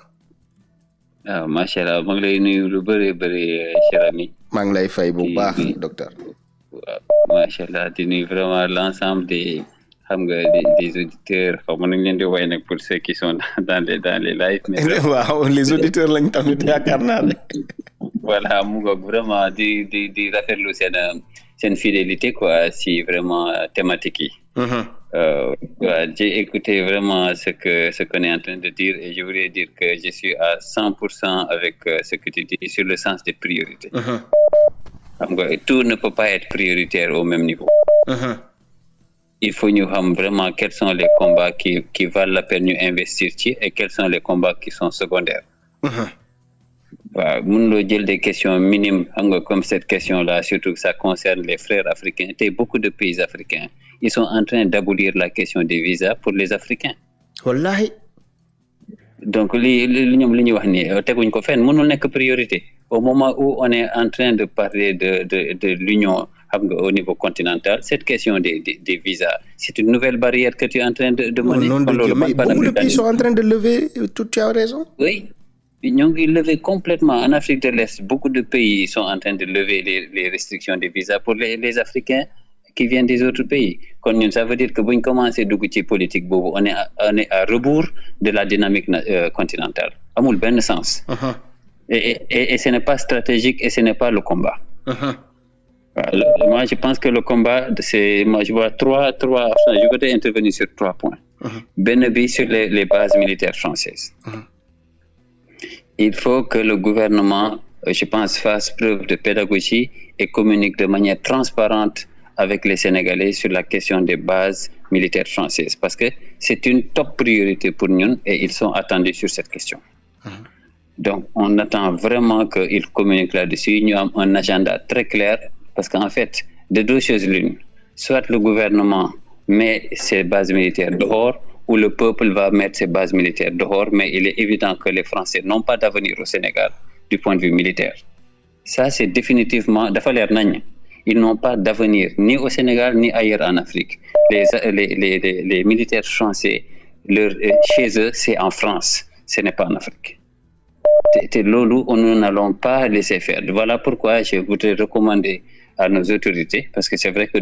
waaw macha allah maa ngi lay nuyu lu bëri cher ami. maa ngi lay fay bu baax docteur. waaw macha allah di nuyu vraiment l'ensemble des xam nga des auditeurs xaw ma nañ leen di woy nag pour ceux qui sont dans les live. waaw les auditeurs lañ tamit yaakaar naa ne. voilà mu ngoog vraiment di rafetlu seen fidélité quoi si vraiment thématique yi. J'ai écouté vraiment ce qu'on est en train de dire et je voulais dire que je suis à 100% avec ce que tu dis sur le sens des priorités. Tout ne peut pas être prioritaire au même niveau. Il faut nous savoir vraiment quels sont les combats qui valent la peine nous investir et quels sont les combats qui sont secondaires. Nous avons des questions minimes comme cette question-là, surtout que ça concerne les frères africains et beaucoup de pays africains. Ils sont en train d'abolir la question des visas pour les Africains. Wallahi. Donc, li wax ni teguñ ko fenn mënul nekk priorité. Au moment où on est en train de parler de l'Union au niveau continental, cette question des visas, c'est une nouvelle barrière que tu es en train de mener. Mais beaucoup de pays sont en train de lever, tu as raison. Oui. Ils ont levé complètement. En Afrique de l'Est, beaucoup de pays sont en train de lever les restrictions des visas pour les Africains qui viennent des autres pays. Ça veut dire que si on commence à faire politique, on est à rebours de la dynamique continentale. Ça n'a pas de sens. Et ce n'est pas stratégique et ce n'est pas le combat. Moi, je pense que le combat, moi, je vois je voudrais intervenir sur 3 points. Benebi sur les bases militaires françaises. Il faut que le gouvernement, je pense, fasse preuve de pédagogie et communique de manière transparente avec les Sénégalais sur la question des bases militaires françaises. Parce que c'est une top priorité pour nous et ils sont attendus sur cette question. Donc, on attend vraiment qu'ils communiquent là-dessus. Nous avons un agenda très clair parce qu'en fait, de 2 choses l'une. Soit le gouvernement met ses bases militaires dehors ou le peuple va mettre ses bases militaires dehors, mais il est évident que les Français n'ont pas d'avenir au Sénégal du point de vue militaire. Ça, c'est définitivement ils n'ont pas d'avenir ni au Sénégal ni ailleurs en Afrique. Les militaires français, chez eux, c'est en France, ce n'est pas en Afrique. Nous n'allons pas laisser faire. Voilà pourquoi je voudrais recommander à nos autorités, parce que c'est vrai que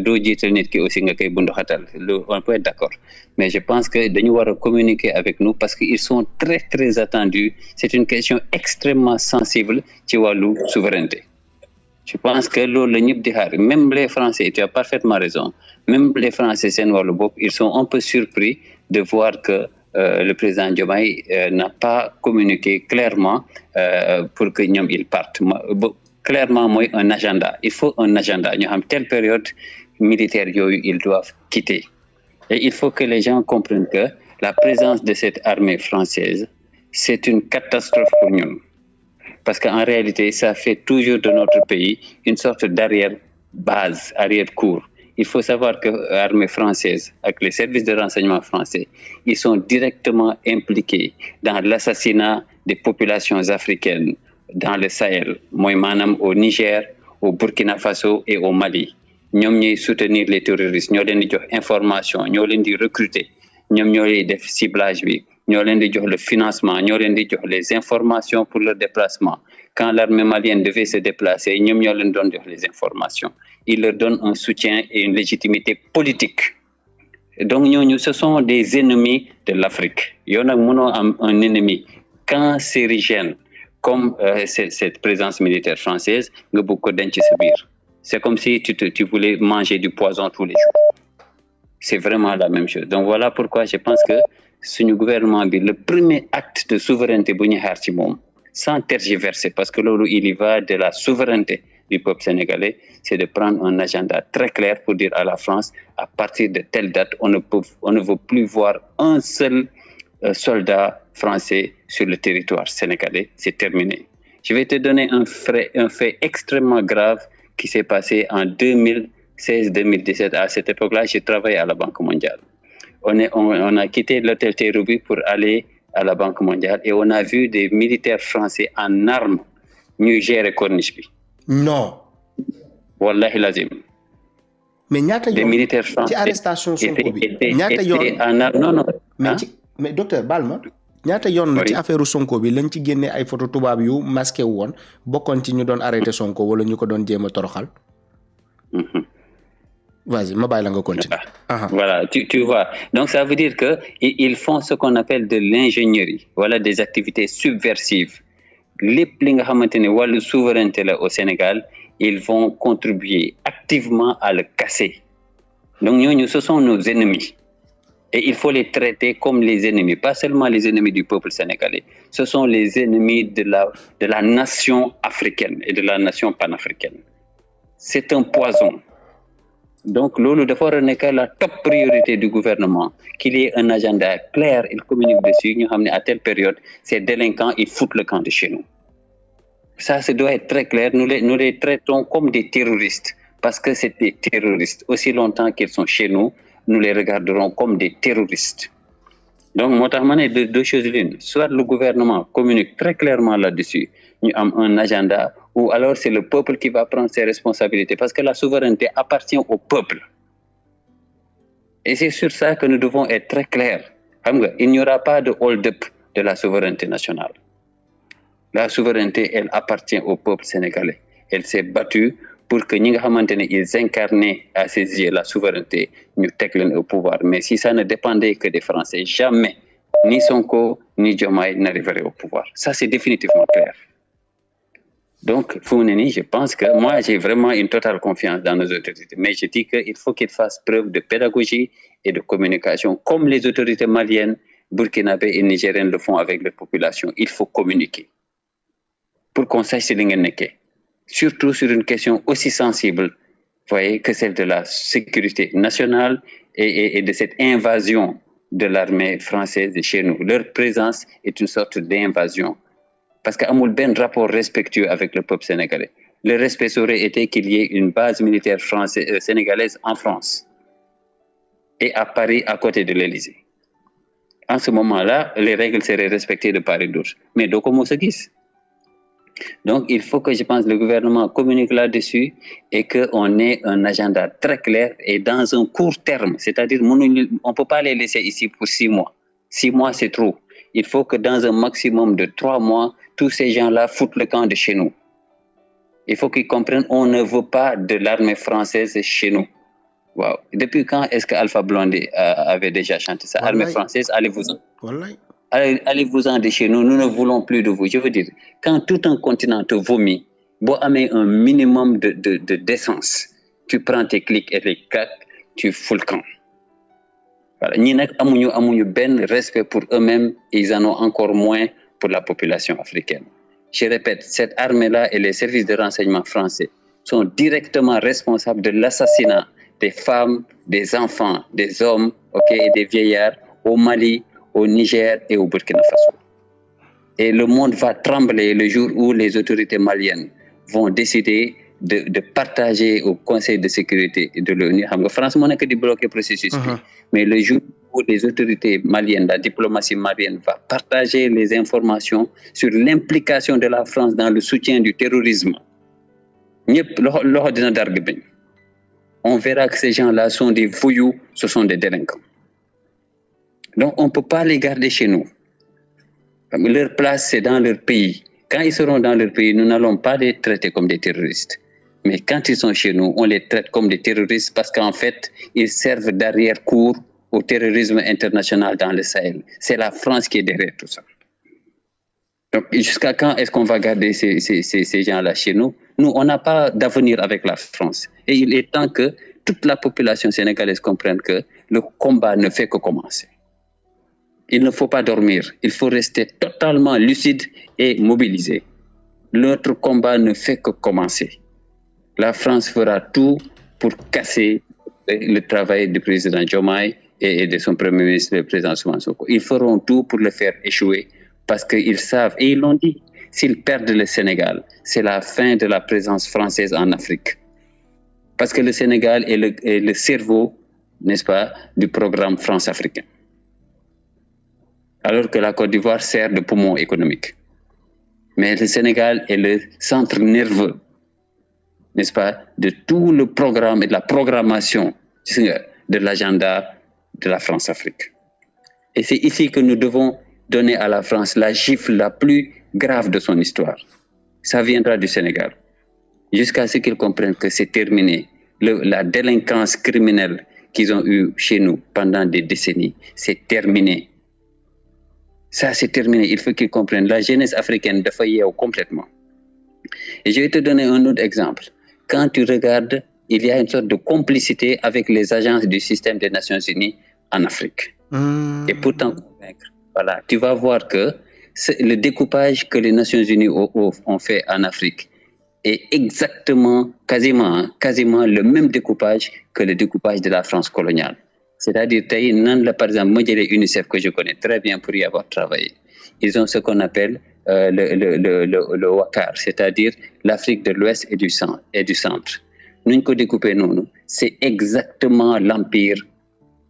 on peut être d'accord. Mais je pense que nous devons communiquer avec nous parce qu'ils sont très, très attendus. C'est une question extrêmement sensible qui est la souveraineté. Je pense que même les Français, tu as parfaitement raison, même les Français, ils sont un peu surpris de voir que le président Diomaye n'a pas communiqué clairement pour qu'ils partent. Clairement, moi, un agenda. Il faut un agenda. Nous avons telle période militaire, ils doivent quitter. Et il faut que les gens comprennent que la présence de cette armée française, c'est une catastrophe pour nous. Parce qu'en réalité, ça fait toujours de notre pays une sorte d'arrière-base, arrière-cour. Il faut savoir que l'armée française, avec les services de renseignement français, ils sont directement impliqués dans l'assassinat des populations africaines dans le Sahel, au Niger, au Burkina Faso et au Mali. Nous allons soutenir les terroristes, nous allons donner information, nous allons recruter, nous allons faire ciblage, nous allons donner le financement, nous allons donner les informations pour leur déplacement. Quand l'armée malienne devait se déplacer, nous allons donner les informations. Ils leur donnent un soutien et une légitimité politique. Donc, nous, ce sont des ennemis de l'Afrique. Il y a un ennemi cancérigène comme cette présence militaire française. C'est comme si tu voulais manger du poison tous les jours. C'est vraiment la même chose. Donc, voilà pourquoi je pense que ce gouvernement, le premier acte de souveraineté, sans tergiverser, parce que là, il y va de la souveraineté du peuple sénégalais, c'est de prendre un agenda très clair pour dire à la France, à partir de telle date, on ne veut plus voir un seul soldat français sur le territoire sénégalais. C'est terminé. Je vais te donner un fait extrêmement grave qui s'est passé en 2016-2017. À cette époque-là, j'ai travaillé à la Banque mondiale. on a quitté l'hôtel Terrou-Bi pour aller à la Banque mondiale et on a vu des militaires français en armes ñuy gérer corniche bi. Non. Wallahi lazim. Mais ñaata yoon des militaires français ci arrestation Sonko bi ñaata non. mais docteur Balma ñaata yoon ci affaire Sonko bi lañ ci génné ay photo tubaab yu masqué woon bokkoon ci ñu doon arrêté Sonko wala ñu ko doon jéem a toroxal. Vas-y, ma bàyyi la nga continuer. Voilà, tu vois. Donc ça veut dire que ils font ce qu'on appelle de l'ingénierie, voilà, des activités subversives. Lépp li nga xamantene wàllu souveraineté la au Sénégal, ils vont contribuer activement à le casser. Donc ñooñu ce sont nos ennemis. Et il faut les traiter comme les ennemis, pas seulement les ennemis du peuple sénégalais. Ce sont les ennemis de la nation africaine et de la nation panafricaine. C'est un poison. Donc, lolo dafa war a nekk la top priorité du gouvernement, qu'il y ait un agenda clair, il communique dessus, ñu xam ne à telle période, ces délinquants, ils foutent le camp de chez nous. Ça doit être très clair. Nous les traitons comme des terroristes, parce que c'est des terroristes. Aussi longtemps qu'ils sont chez nous, nous les regarderons comme des terroristes. Donc, moo tax ma ne deux choses l'une. Soit le gouvernement communique très clairement là-dessus, ñu am un agenda, ou alors c'est le peuple qui va prendre ses responsabilités, parce que la souveraineté appartient au peuple. Et c'est sur ça que nous devons être très clairs. Il n'y aura pas de hold-up de la souveraineté nationale. La souveraineté, elle appartient au peuple sénégalais. Elle s'est battue pour que ils incarnaient à ses yeux la souveraineté, nous tèglen au pouvoir. Mais si ça ne dépendait que des Français, jamais ni Sonko ni Diomaye n'arriveraient au pouvoir. Ça, c'est définitivement clair. Donc, Founeni, je pense que moi, j'ai vraiment une totale confiance dans nos autorités. Mais je dis qu'il faut qu'ils fassent preuve de pédagogie et de communication, comme les autorités maliennes, burkinabé et nigériennes le font avec leur population. Il faut communiquer pour qu'on sache ce qu'il y a. Surtout sur une question aussi sensible, voyez, que celle de la sécurité nationale et de cette invasion de l'armée française chez nous. Leur présence est une sorte d'invasion. Parce qu'il y a un rapport respectueux avec le peuple sénégalais. Le respect aurait été qu'il y ait une base militaire sénégalaise en France et à Paris, à côté de l'Élysée. En ce moment-là, les règles seraient respectées de part et d'autre. Mais donc, comment se guise? Donc, il faut que, je pense, le gouvernement communique là-dessus et qu'on ait un agenda très clair et dans un court terme. C'est-à-dire, on ne peut pas les laisser ici pour 6 mois. 6 mois, c'est trop. Il faut que dans un maximum de 3 mois, tous ces gens-là foutent le camp de chez nous. Il faut qu'ils comprennent qu'on ne veut pas de l'armée française chez nous. Wow. Depuis quand est-ce que Alpha Blondy avait déjà chanté ça? Armée française, allez-vous-en. Allez-vous-en de chez nous, nous ne voulons plus de vous. Je veux dire, quand tout un continent te vomit, bon, avec un minimum de décence, tu prends tes clics et les claques, tu fous le camp. Voilà. Ñi nak amuñu ben respect pour eux-mêmes et ils en ont encore moins pour la population africaine. Je répète, cette armée-là et les services de renseignement français sont directement responsables de l'assassinat des femmes, des enfants, des hommes, et des vieillards au Mali, au Niger et au Burkina Faso. Et le monde va trembler le jour où les autorités maliennes vont décider de partager au Conseil de sécurité de l'ONU. La France n'a que de bloquer le processus. Mais le jour où les autorités maliennes, la diplomatie malienne va partager les informations sur l'implication de la France dans le soutien du terrorisme, on verra que ces gens-là sont des voyous, ce sont des délinquants. Donc, on ne peut pas les garder chez nous. Leur place, c'est dans leur pays. Quand ils seront dans leur pays, nous n'allons pas les traiter comme des terroristes. Mais quand ils sont chez nous, on les traite comme des terroristes parce qu'en fait, ils servent d'arrière-cour au terrorisme international dans le Sahel. C'est la France qui est derrière tout ça. Donc, jusqu'à quand est-ce qu'on va garder ces gens-là chez nous? Nous, on n'a pas d'avenir avec la France. Et il est temps que toute la population sénégalaise comprenne que le combat ne fait que commencer. Il ne faut pas dormir. Il faut rester totalement lucide et mobilisé. Notre combat ne fait que commencer. La France fera tout pour casser le travail du président Diomaye et de son premier ministre, le président Ousmane Sonko. Ils feront tout pour le faire échouer parce qu'ils savent, et ils l'ont dit, s'ils perdent le Sénégal, c'est la fin de la présence française en Afrique. Parce que le Sénégal est le cerveau n'est-ce pas, du programme France-Africain. Alors que la Côte d'Ivoire sert de poumon économique. Mais le Sénégal est le centre nerveux, n'est-ce pas, de tout le programme et de la programmation de l'agenda de la France-Afrique. Et c'est ici que nous devons donner à la France la gifle la plus grave de son histoire. Ça viendra du Sénégal. Jusqu'à ce qu'ils comprennent que c'est terminé. La délinquance criminelle qu'ils ont eue chez nous pendant des décennies, c'est terminé. Ça, c'est terminé. Il faut qu'ils comprennent. La jeunesse africaine doit faillir complètement. Et je vais te donner un autre exemple. Quand tu regardes, il y a une sorte de complicité avec les agences du système des Nations Unies en Afrique. Et pour t'en convaincre, voilà, tu vas voir que le découpage que les Nations Unies ont fait en Afrique est exactement, quasiment le même découpage que le découpage de la France coloniale. C'est-à-dire, par exemple, UNICEF, que je connais très bien pour y avoir travaillé, ils ont ce qu'on appelle le WACAR, c'est-à-dire l'Afrique de l'Ouest et du centre. Nous, c'est exactement l'empire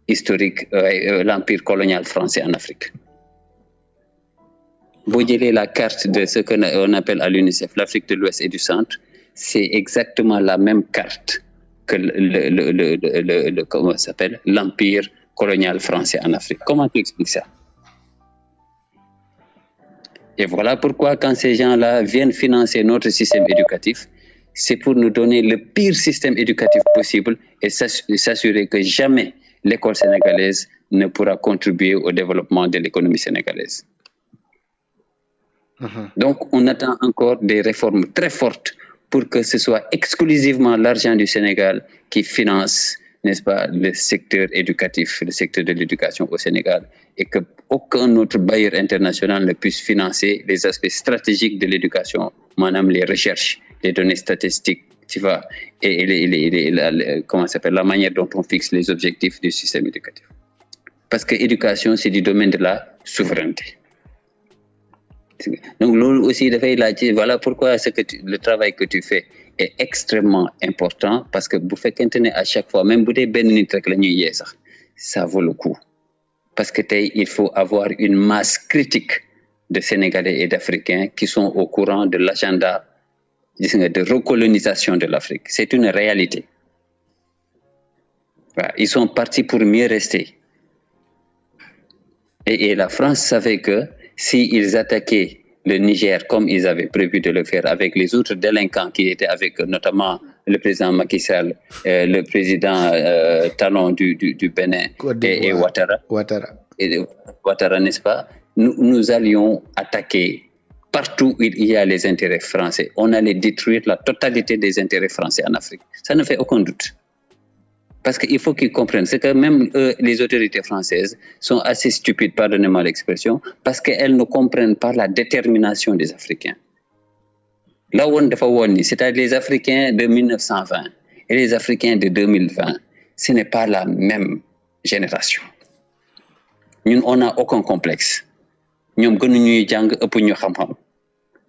historique, l'empire colonial français en Afrique. Vous direz la carte de ce qu'on appelle à l'UNICEF l'Afrique de l'Ouest et du centre, c'est exactement la même carte que comment ça s'appelle, l'empire colonial français en Afrique. Comment tu expliques ça? Et voilà pourquoi quand ces gens-là viennent financer notre système éducatif, c'est pour nous donner le pire système éducatif possible et s'assurer que jamais l'école sénégalaise ne pourra contribuer au développement de l'économie sénégalaise. Donc, on attend encore des réformes très fortes pour que ce soit exclusivement l'argent du Sénégal qui finance, n'est-ce pas, le secteur éducatif, le secteur de l'éducation au Sénégal, et qu'aucun autre bailleur international ne puisse financer les aspects stratégiques de l'éducation, madame les recherches, les données statistiques, tu vois, et comment ça s'appelle, la manière dont on fixe les objectifs du système éducatif. Parce que l'éducation, c'est du domaine de la souveraineté. Donc, aussi, voilà pourquoi le travail que tu fais est extrêmement important, parce que vous faites à chaque fois, même si ça vaut le coup. Parce que il faut avoir une masse critique de Sénégalais et d'Africains qui sont au courant de l'agenda de recolonisation de l'Afrique. C'est une réalité. Voilà. Ils sont partis pour mieux rester. Et la France savait que s'ils attaquaient le Niger comme ils avaient prévu de le faire avec les autres délinquants qui étaient avec notamment le président Macky Sall, le président Talon du Bénin et Ouattara, n'est-ce pas? Nous allions attaquer partout où il y a les intérêts français. On allait détruire la totalité des intérêts français en Afrique. Ça ne fait aucun doute. Parce qu'il faut qu'ils comprennent, c'est que même les autorités françaises sont assez stupides, pardonnez-moi l'expression, parce qu'elles ne comprennent pas la détermination des Africains. Là où on c'est-à-dire les Africains de 1920 et les Africains de 2020, ce n'est pas la même génération. Nous, on n'a aucun complexe. Nous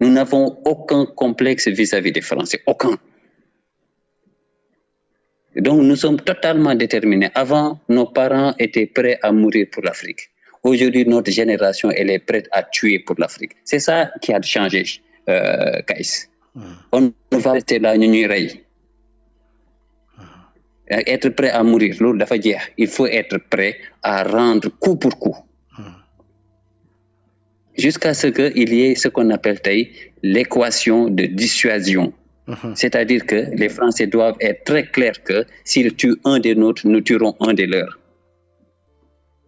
n'avons aucun complexe vis-à-vis des Français, aucun. Donc, nous sommes totalement déterminés. Avant, nos parents étaient prêts à mourir pour l'Afrique. Aujourd'hui, notre génération, elle est prête à tuer pour l'Afrique. C'est ça qui a changé, Kaïs. On va rester là, être prêt à mourir, il faut être prêt à rendre coup pour coup. Jusqu'à ce qu'il y ait ce qu'on appelle l'équation de dissuasion. C'est-à-dire que les Français doivent être très clairs que s'ils tuent un des nôtres, nous tuerons un des leurs.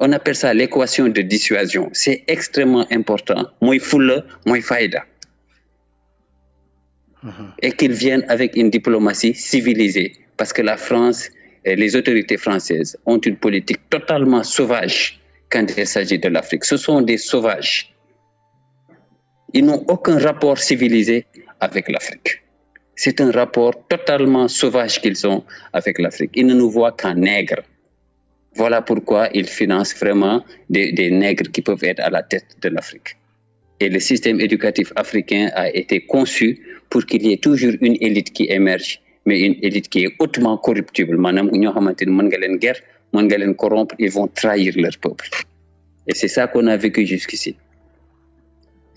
On appelle ça l'équation de dissuasion. C'est extrêmement important. Moi foule, moi faïda. Et qu'ils viennent avec une diplomatie civilisée. Parce que la France et les autorités françaises ont une politique totalement sauvage quand il s'agit de l'Afrique. Ce sont des sauvages. Ils n'ont aucun rapport civilisé avec l'Afrique. C'est un rapport totalement sauvage qu'ils ont avec l'Afrique. Ils ne nous voient qu'en nègres. Voilà pourquoi ils financent vraiment des nègres qui peuvent être à la tête de l'Afrique. Et le système éducatif africain a été conçu pour qu'il y ait toujours une élite qui émerge, mais une élite qui est hautement corruptible. Madame, mën nga leen corrompre, ils vont trahir leur peuple. Et c'est ça qu'on a vécu jusqu'ici.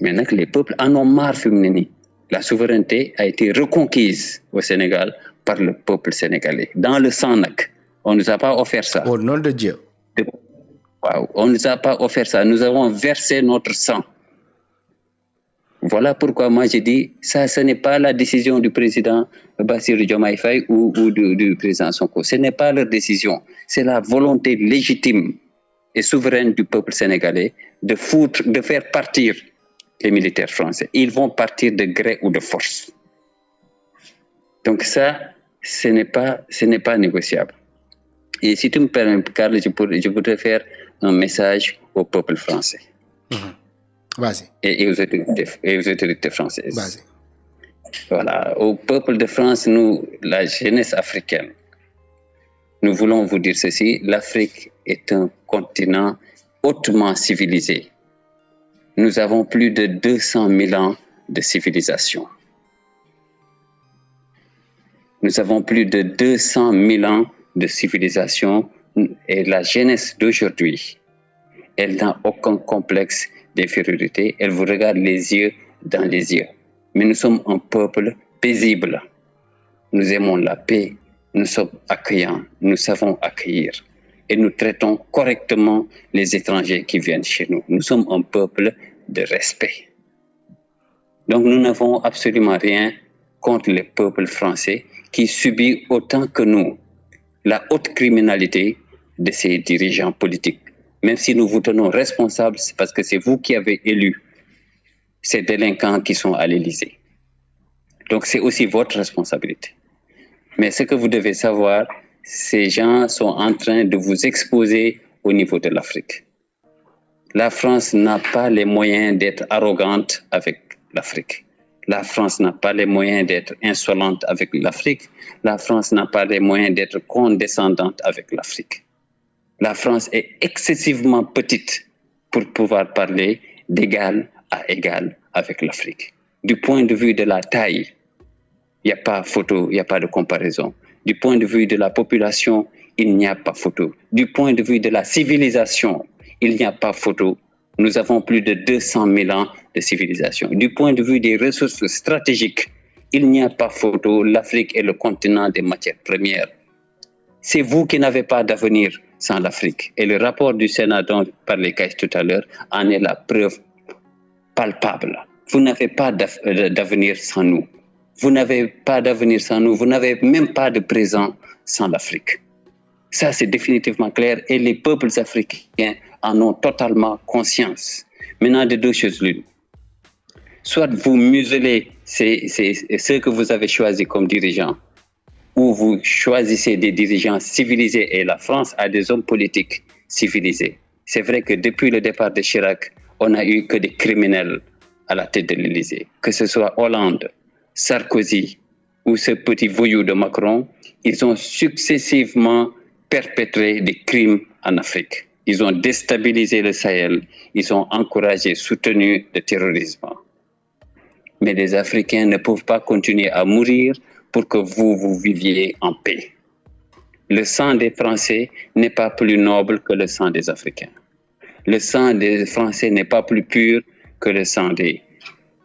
Maintenant que les peuples en ont marre, la souveraineté a été reconquise au Sénégal par le peuple sénégalais. Dans le sang, on ne nous a pas offert ça. Au nom de Dieu. Wow. On ne nous a pas offert ça. Nous avons versé notre sang. Voilà pourquoi moi j'ai dit, ça, ce n'est pas la décision du président Bassirou Diomaye Faye ou du président Sonko. Ce n'est pas leur décision. C'est la volonté légitime et souveraine du peuple sénégalais de faire partir les militaires français. Ils vont partir de gré ou de force. Donc ça, ce n'est pas négociable. Et si tu me permets, Carl, je voudrais faire un message au peuple français. Vas-y. Et aux autorités françaises. Vas-y. Voilà. Au peuple de France, nous, la jeunesse africaine, nous voulons vous dire ceci. L'Afrique est un continent hautement civilisé. Nous avons plus de 200 000 ans de civilisation. Nous avons plus de 200 000 ans de civilisation et la jeunesse d'aujourd'hui, elle n'a aucun complexe d'infériorité. Elle vous regarde les yeux dans les yeux. Mais nous sommes un peuple paisible. Nous aimons la paix. Nous sommes accueillants. Nous savons accueillir. Et nous traitons correctement les étrangers qui viennent chez nous. Nous sommes un peuple de respect. Donc nous n'avons absolument rien contre le peuple français qui subit autant que nous la haute criminalité de ses dirigeants politiques. Même si nous vous tenons responsables, c'est parce que c'est vous qui avez élu ces délinquants qui sont à l'Élysée. Donc c'est aussi votre responsabilité. Mais ce que vous devez savoir, ces gens sont en train de vous exposer au niveau de l'Afrique. La France n'a pas les moyens d'être arrogante avec l'Afrique. La France n'a pas les moyens d'être insolente avec l'Afrique. La France n'a pas les moyens d'être condescendante avec l'Afrique. La France est excessivement petite pour pouvoir parler d'égal à égal avec l'Afrique. Du point de vue de la taille, il n'y a pas photo, il n'y a pas de comparaison. Du point de vue de la population, il n'y a pas photo. Du point de vue de la civilisation, il n'y a pas photo. Nous avons plus de 200 000 ans de civilisation. Du point de vue des ressources stratégiques, il n'y a pas photo. L'Afrique est le continent des matières premières. C'est vous qui n'avez pas d'avenir sans l'Afrique. Et le rapport du Sénat dont parlait Kais tout à l'heure en est la preuve palpable. Vous n'avez pas d'avenir sans nous. Vous n'avez pas d'avenir sans nous. Vous n'avez même pas de présent sans l'Afrique. Ça, c'est définitivement clair. Et les peuples africains en ont totalement conscience. Maintenant, de deux choses l'une. Soit vous muselez ceux que vous avez choisis comme dirigeants, ou vous choisissez des dirigeants civilisés, et la France a des hommes politiques civilisés. C'est vrai que depuis le départ de Chirac, on n'a eu que des criminels à la tête de l'Élysée. Que ce soit Hollande, Sarkozy ou ce petit voyou de Macron, ils ont successivement perpétré des crimes en Afrique. Ils ont déstabilisé le Sahel, ils ont encouragé, soutenu le terrorisme. Mais les Africains ne peuvent pas continuer à mourir pour que vous viviez en paix. Le sang des Français n'est pas plus noble que le sang des Africains. Le sang des Français n'est pas plus pur que le sang des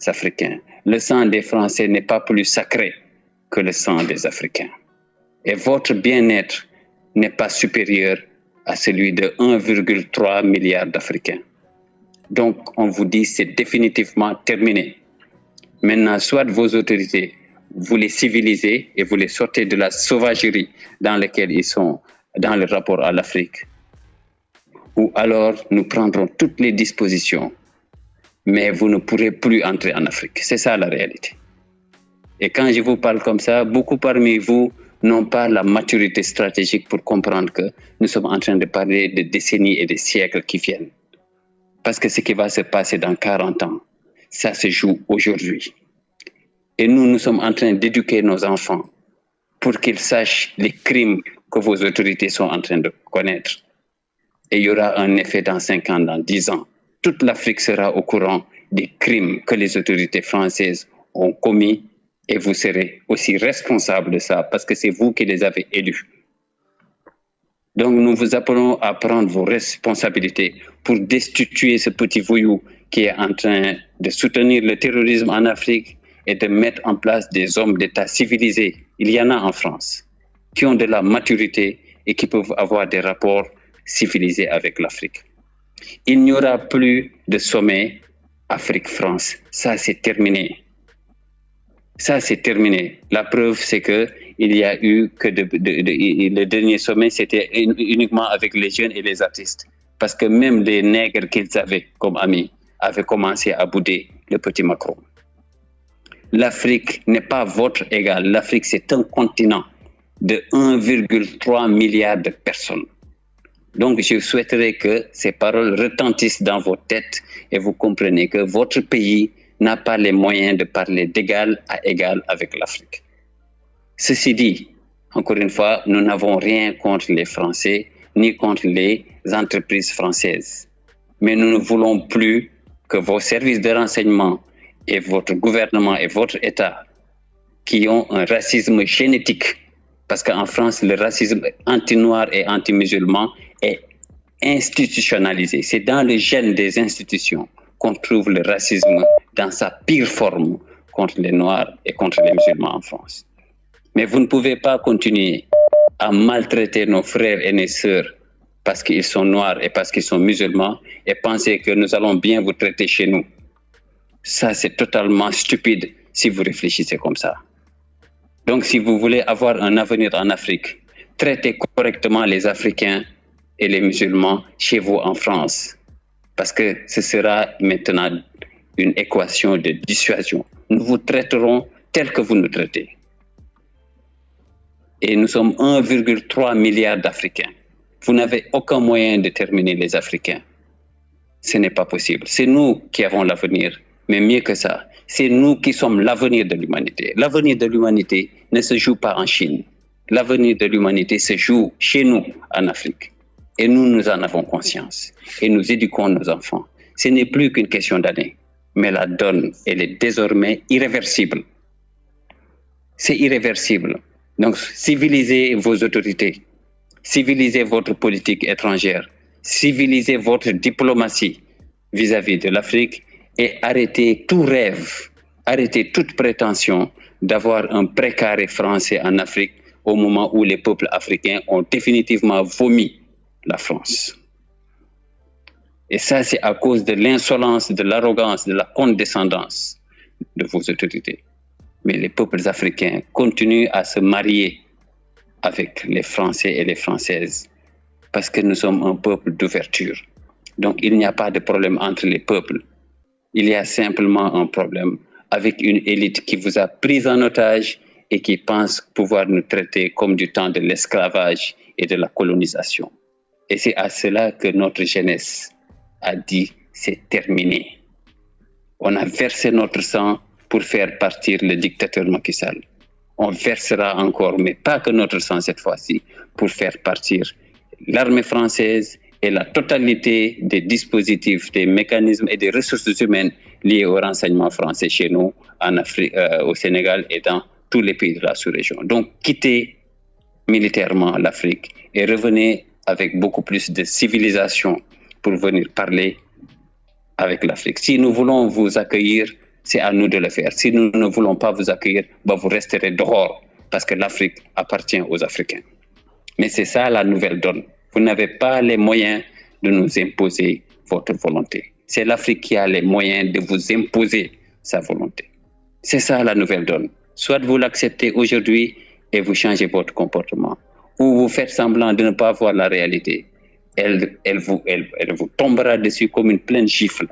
Africains. Le sang des Français n'est pas plus sacré que le sang des Africains. Et votre bien-être n'est pas supérieur à celui de 1,3 milliard d'Africains. Donc, on vous dit c'est définitivement terminé. Maintenant, soit vos autorités, vous les civilisez et vous les sortez de la sauvagerie dans laquelle ils sont dans le rapport à l'Afrique. Ou alors, nous prendrons toutes les dispositions, mais vous ne pourrez plus entrer en Afrique. C'est ça la réalité. Et quand je vous parle comme ça, beaucoup parmi vous n'ont pas la maturité stratégique pour comprendre que nous sommes en train de parler de décennies et de siècles qui viennent. Parce que ce qui va se passer dans 40 ans, ça se joue aujourd'hui. Et nous sommes en train d'éduquer nos enfants pour qu'ils sachent les crimes que vos autorités sont en train de connaître. Et il y aura un effet dans 5 ans, dans 10 ans. Toute l'Afrique sera au courant des crimes que les autorités françaises ont commis et vous serez aussi responsable de ça parce que c'est vous qui les avez élus. Donc, nous vous appelons à prendre vos responsabilités pour destituer ce petit voyou qui est en train de soutenir le terrorisme en Afrique et de mettre en place des hommes d'État civilisés. Il y en a en France qui ont de la maturité et qui peuvent avoir des rapports civilisés avec l'Afrique. Il n'y aura plus de sommet Afrique-France. Ça, c'est terminé. Ça, c'est terminé. La preuve, c'est que il y a eu que le dernier sommet, c'était uniquement avec les jeunes et les artistes. Parce que même les nègres qu'ils avaient comme amis avaient commencé à bouder le petit Macron. L'Afrique n'est pas votre égal. L'Afrique, c'est un continent de 1,3 milliard de personnes. Donc, je souhaiterais que ces paroles retentissent dans vos têtes et vous compreniez que votre pays n'a pas les moyens de parler d'égal à égal avec l'Afrique. Ceci dit, encore une fois, nous n'avons rien contre les Français ni contre les entreprises françaises. Mais nous ne voulons plus que vos services de renseignement et votre gouvernement et votre État qui ont un racisme génétique, parce qu'en France, le racisme anti-noir et anti-musulman est institutionnalisé. C'est dans le gène des institutions qu'on trouve le racisme dans sa pire forme contre les Noirs et contre les musulmans en France. Mais vous ne pouvez pas continuer à maltraiter nos frères et nos sœurs parce qu'ils sont noirs et parce qu'ils sont musulmans et penser que nous allons bien vous traiter chez nous. Ça, c'est totalement stupide si vous réfléchissez comme ça. Donc, si vous voulez avoir un avenir en Afrique, traitez correctement les Africains et les musulmans chez vous en France. Parce que ce sera maintenant une équation de dissuasion. Nous vous traiterons tel que vous nous traitez. Et nous sommes 1,3 milliard d'Africains. Vous n'avez aucun moyen de terminer les Africains. Ce n'est pas possible. C'est nous qui avons l'avenir. Mais mieux que ça, c'est nous qui sommes l'avenir de l'humanité. L'avenir de l'humanité ne se joue pas en Chine. L'avenir de l'humanité se joue chez nous, en Afrique. Et nous, nous en avons conscience. Et nous éduquons nos enfants. Ce n'est plus qu'une question d'année. Mais la donne, elle est désormais irréversible. C'est irréversible. Donc, civilisez vos autorités. Civilisez votre politique étrangère. Civilisez votre diplomatie vis-à-vis de l'Afrique et arrêtez tout rêve, arrêtez toute prétention d'avoir un précaré français en Afrique au moment où les peuples africains ont définitivement vomi la France. Et ça, c'est à cause de l'insolence, de l'arrogance, de la condescendance de vos autorités. Mais les peuples africains continuent à se marier avec les Français et les Françaises parce que nous sommes un peuple d'ouverture. Donc, il n'y a pas de problème entre les peuples. Il y a simplement un problème avec une élite qui vous a pris en otage et qui pense pouvoir nous traiter comme du temps de l'esclavage et de la colonisation. Et c'est à cela que notre jeunesse a dit c'est terminé. On a versé notre sang pour faire partir le dictateur Macky Sall. On versera encore, mais pas que notre sang cette fois-ci, pour faire partir l'armée française et la totalité des dispositifs, des mécanismes et des ressources humaines liées au renseignement français chez nous, en Afrique, au Sénégal et dans tous les pays de la sous-région. Donc, quittez militairement l'Afrique et revenez avec beaucoup plus de civilisation pour venir parler avec l'Afrique. Si nous voulons vous accueillir, c'est à nous de le faire. Si nous ne voulons pas vous accueillir, vous resterez dehors parce que l'Afrique appartient aux Africains. Mais c'est ça la nouvelle donne. Vous n'avez pas les moyens de nous imposer votre volonté. C'est l'Afrique qui a les moyens de vous imposer sa volonté. C'est ça la nouvelle donne. Soit vous l'acceptez aujourd'hui et vous changez votre comportement, ou vous faites semblant de ne pas voir la réalité. Elle vous tombera dessus comme une pleine gifle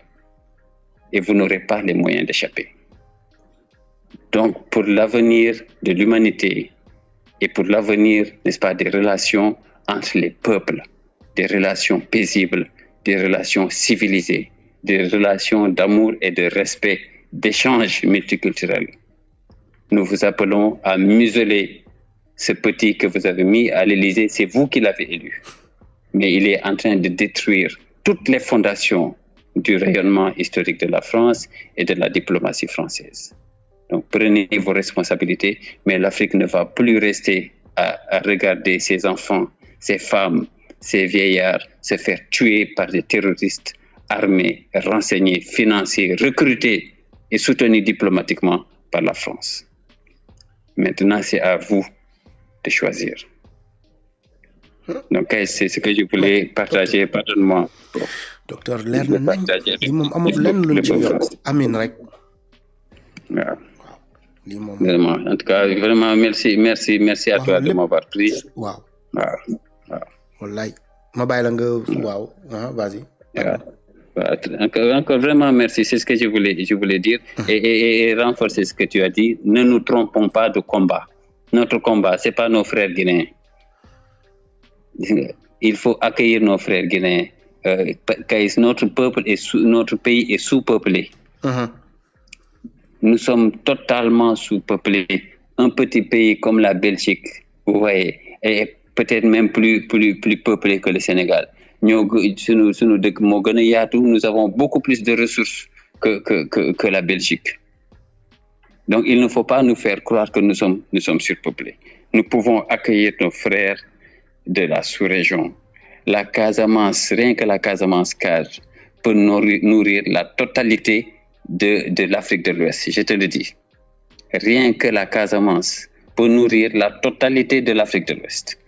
et vous n'aurez pas les moyens d'échapper. Donc, pour l'avenir de l'humanité et pour l'avenir, n'est-ce pas, des relations entre les peuples, des relations paisibles, des relations civilisées, des relations d'amour et de respect, d'échanges multiculturels. Nous vous appelons à museler ce petit que vous avez mis à l'Élysée. C'est vous qui l'avez élu. Mais il est en train de détruire toutes les fondations du rayonnement historique de la France et de la diplomatie française. Donc prenez vos responsabilités, mais l'Afrique ne va plus rester à regarder ses enfants, ses femmes ces vieillards se faire tuer par des terroristes armés, renseignés, financés, recrutés et soutenus diplomatiquement par la France. Maintenant, c'est à vous de choisir. Donc, c'est ce que je voulais partager. Pardonne-moi. Docteur leer na nañ li moom amul lenn luñ ci yokk amin rek. waaw lii moom vraiment en tout cas vraiment merci à toi de m'avoir pris. waaw wallaay ma bàyyi la nga waaw vas-y. Encore vraiment merci, c'est ce que je voulais dire et renforcer ce que tu as dit. Ne nous trompons pas de combat. Notre combat, c'est pas nos frères guinéens. Il faut accueillir nos frères guinéens. Notre pays est sous-peuplé. Nous sommes totalement sous-peuplés. Un petit pays comme la Belgique, vous voyez, est peut-être même plus peuplé que le Sénégal. Nous avons beaucoup plus de ressources que la Belgique. Donc, il ne faut pas nous faire croire que nous sommes surpeuplés. Nous pouvons accueillir nos frères de la sous-région. La Casamance, rien que la Casamance cage, peut nourrir la totalité de l'Afrique de l'Ouest, je te le dis. Rien que la Casamance peut nourrir la totalité de l'Afrique de l'Ouest.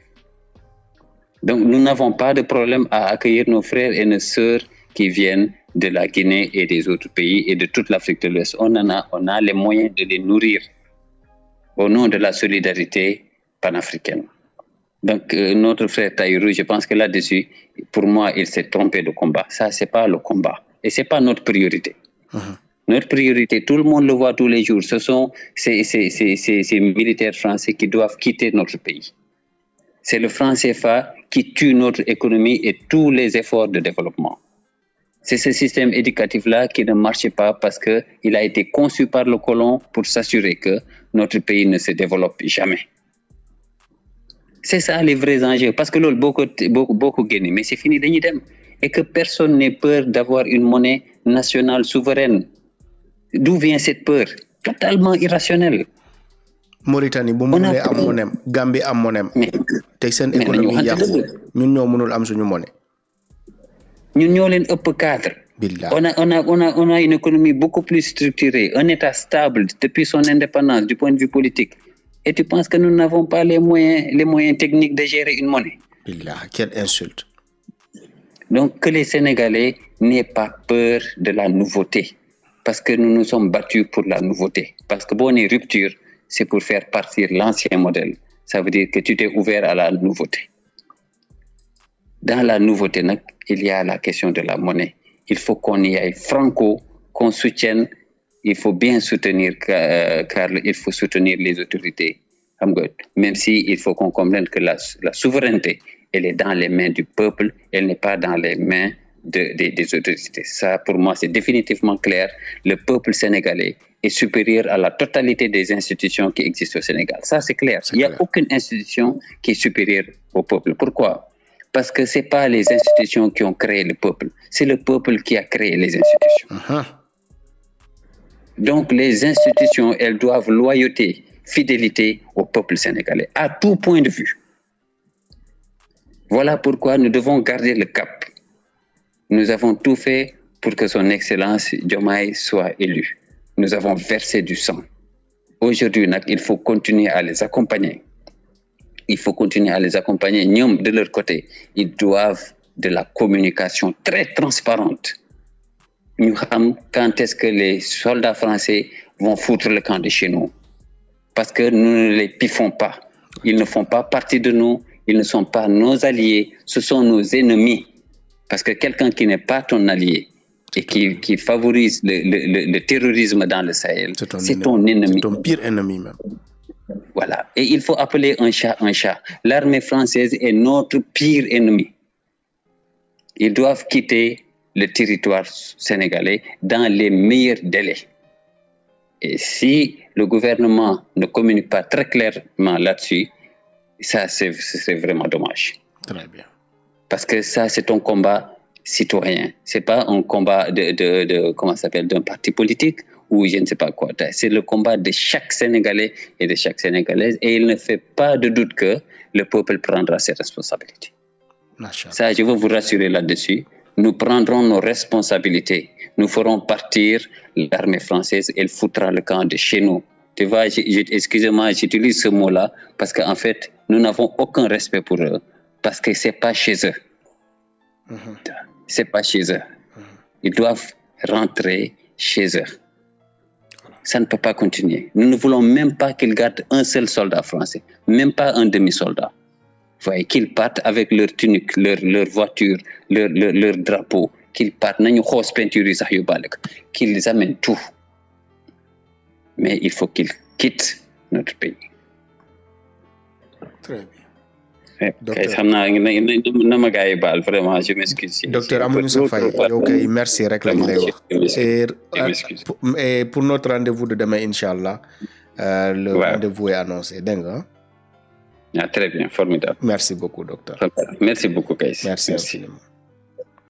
Donc, nous n'avons pas de problème à accueillir nos frères et nos sœurs qui viennent de la Guinée et des autres pays et de toute l'Afrique de l'Ouest. On a les moyens de les nourrir au nom de la solidarité panafricaine. Donc, notre frère Taïrou, je pense que là-dessus, pour moi, il s'est trompé de combat. Ça, c'est pas le combat. Et c'est pas notre priorité. Notre priorité, tout le monde le voit tous les jours, ce sont ces militaires français qui doivent quitter notre pays. C'est le franc CFA qui tue notre économie et tous les efforts de développement. C'est ce système éducatif-là qui ne marche pas parce qu'il a été conçu par le colon pour s'assurer que notre pays ne se développe jamais. C'est ça les vrais enjeux. Parce que beaucoup gagnent, mais c'est fini de n'idem. Et que personne n'ait peur d'avoir une monnaie nationale souveraine. D'où vient cette peur? Totalement irrationnelle. Mauritanie bu mu mënee am monnaie, Gambie am monnaie. Te seen économie yàqu ñun ñoo mënul am suñu monnaie. Ñun ñoo leen ëpp cadre. On a une économie beaucoup plus structurée, un État stable depuis son indépendance du point de vue politique. Et tu penses que nous n'avons pas les moyens techniques de gérer une monnaie? Billah, quelle insulte. Donc que les Sénégalais n'aient pas peur de la nouveauté. Parce que nous nous sommes battus pour la nouveauté. Parce que bon, une rupture, c'est pour faire partir l'ancien modèle. Ça veut dire que tu t'es ouvert à la nouveauté. Dans la nouveauté, il y a la question de la monnaie. Il faut qu'on y aille franco, qu'on soutienne. Il faut bien soutenir, car il faut soutenir les autorités. Même si il faut qu'on comprenne que la souveraineté, elle est dans les mains du peuple, elle n'est pas dans les mains des autorités. Ça, pour moi, c'est définitivement clair. Le peuple sénégalais est supérieur à la totalité des institutions qui existent au Sénégal. Ça, c'est clair. Il n'y a aucune institution qui est supérieure au peuple. Pourquoi? Parce que ce n'est pas les institutions qui ont créé le peuple. C'est le peuple qui a créé les institutions. Donc, les institutions, elles doivent loyauté, fidélité au peuple sénégalais, à tout point de vue. Voilà pourquoi nous devons garder le cap. Nous avons tout fait pour que son Excellence Diomaye soit élu. Nous avons versé du sang. Aujourd'hui, il faut continuer à les accompagner. Il faut continuer à les accompagner. De leur côté, ils doivent de la communication très transparente. Nous savons quand est-ce que les soldats français vont foutre le camp de chez nous. Parce que nous ne les piffons pas. Ils ne font pas partie de nous. Ils ne sont pas nos alliés. Ce sont nos ennemis. Parce que quelqu'un qui n'est pas ton allié et qui favorise le terrorisme dans le Sahel, c'est ton ennemi. C'est ton pire ennemi même. Voilà. Et il faut appeler un chat un chat. L'armée française est notre pire ennemi. Ils doivent quitter le territoire sénégalais dans les meilleurs délais. Et si le gouvernement ne communique pas très clairement là-dessus, ça, c'est vraiment dommage. Très bien. Parce que ça, c'est un combat citoyen. C'est pas un combat d'un parti politique ou je ne sais pas quoi. C'est le combat de chaque Sénégalais et de chaque Sénégalaise. Et il ne fait pas de doute que le peuple prendra ses responsabilités. Ça, je veux vous rassurer là-dessus. Nous prendrons nos responsabilités. Nous ferons partir l'armée française. Elle foutra le camp de chez nous. Tu vois, excusez-moi, j'utilise ce mot-là parce qu'en fait, nous n'avons aucun respect pour eux parce que c'est pas chez eux. C'est pas chez eux. Ils doivent rentrer chez eux. Ça ne peut pas continuer. Nous ne voulons même pas qu'ils gardent un seul soldat français, même pas un demi-soldat. Vous voyez, qu'ils partent avec leur tunique, leur voiture, leur drapeau, qu'ils partent, qu'ils amènent tout. Mais il faut qu'ils quittent notre pays. Très bien. Docteur, je m'excuse. Docteur Amadou Faye, ok, merci rek lañ lay wax. Et pour notre rendez-vous de demain, Inch'Allah, le rendez-vous est annoncé. D'accord? Ah, très bien, formidable. Merci beaucoup, docteur. Merci beaucoup, Kaïs. Merci infiniment.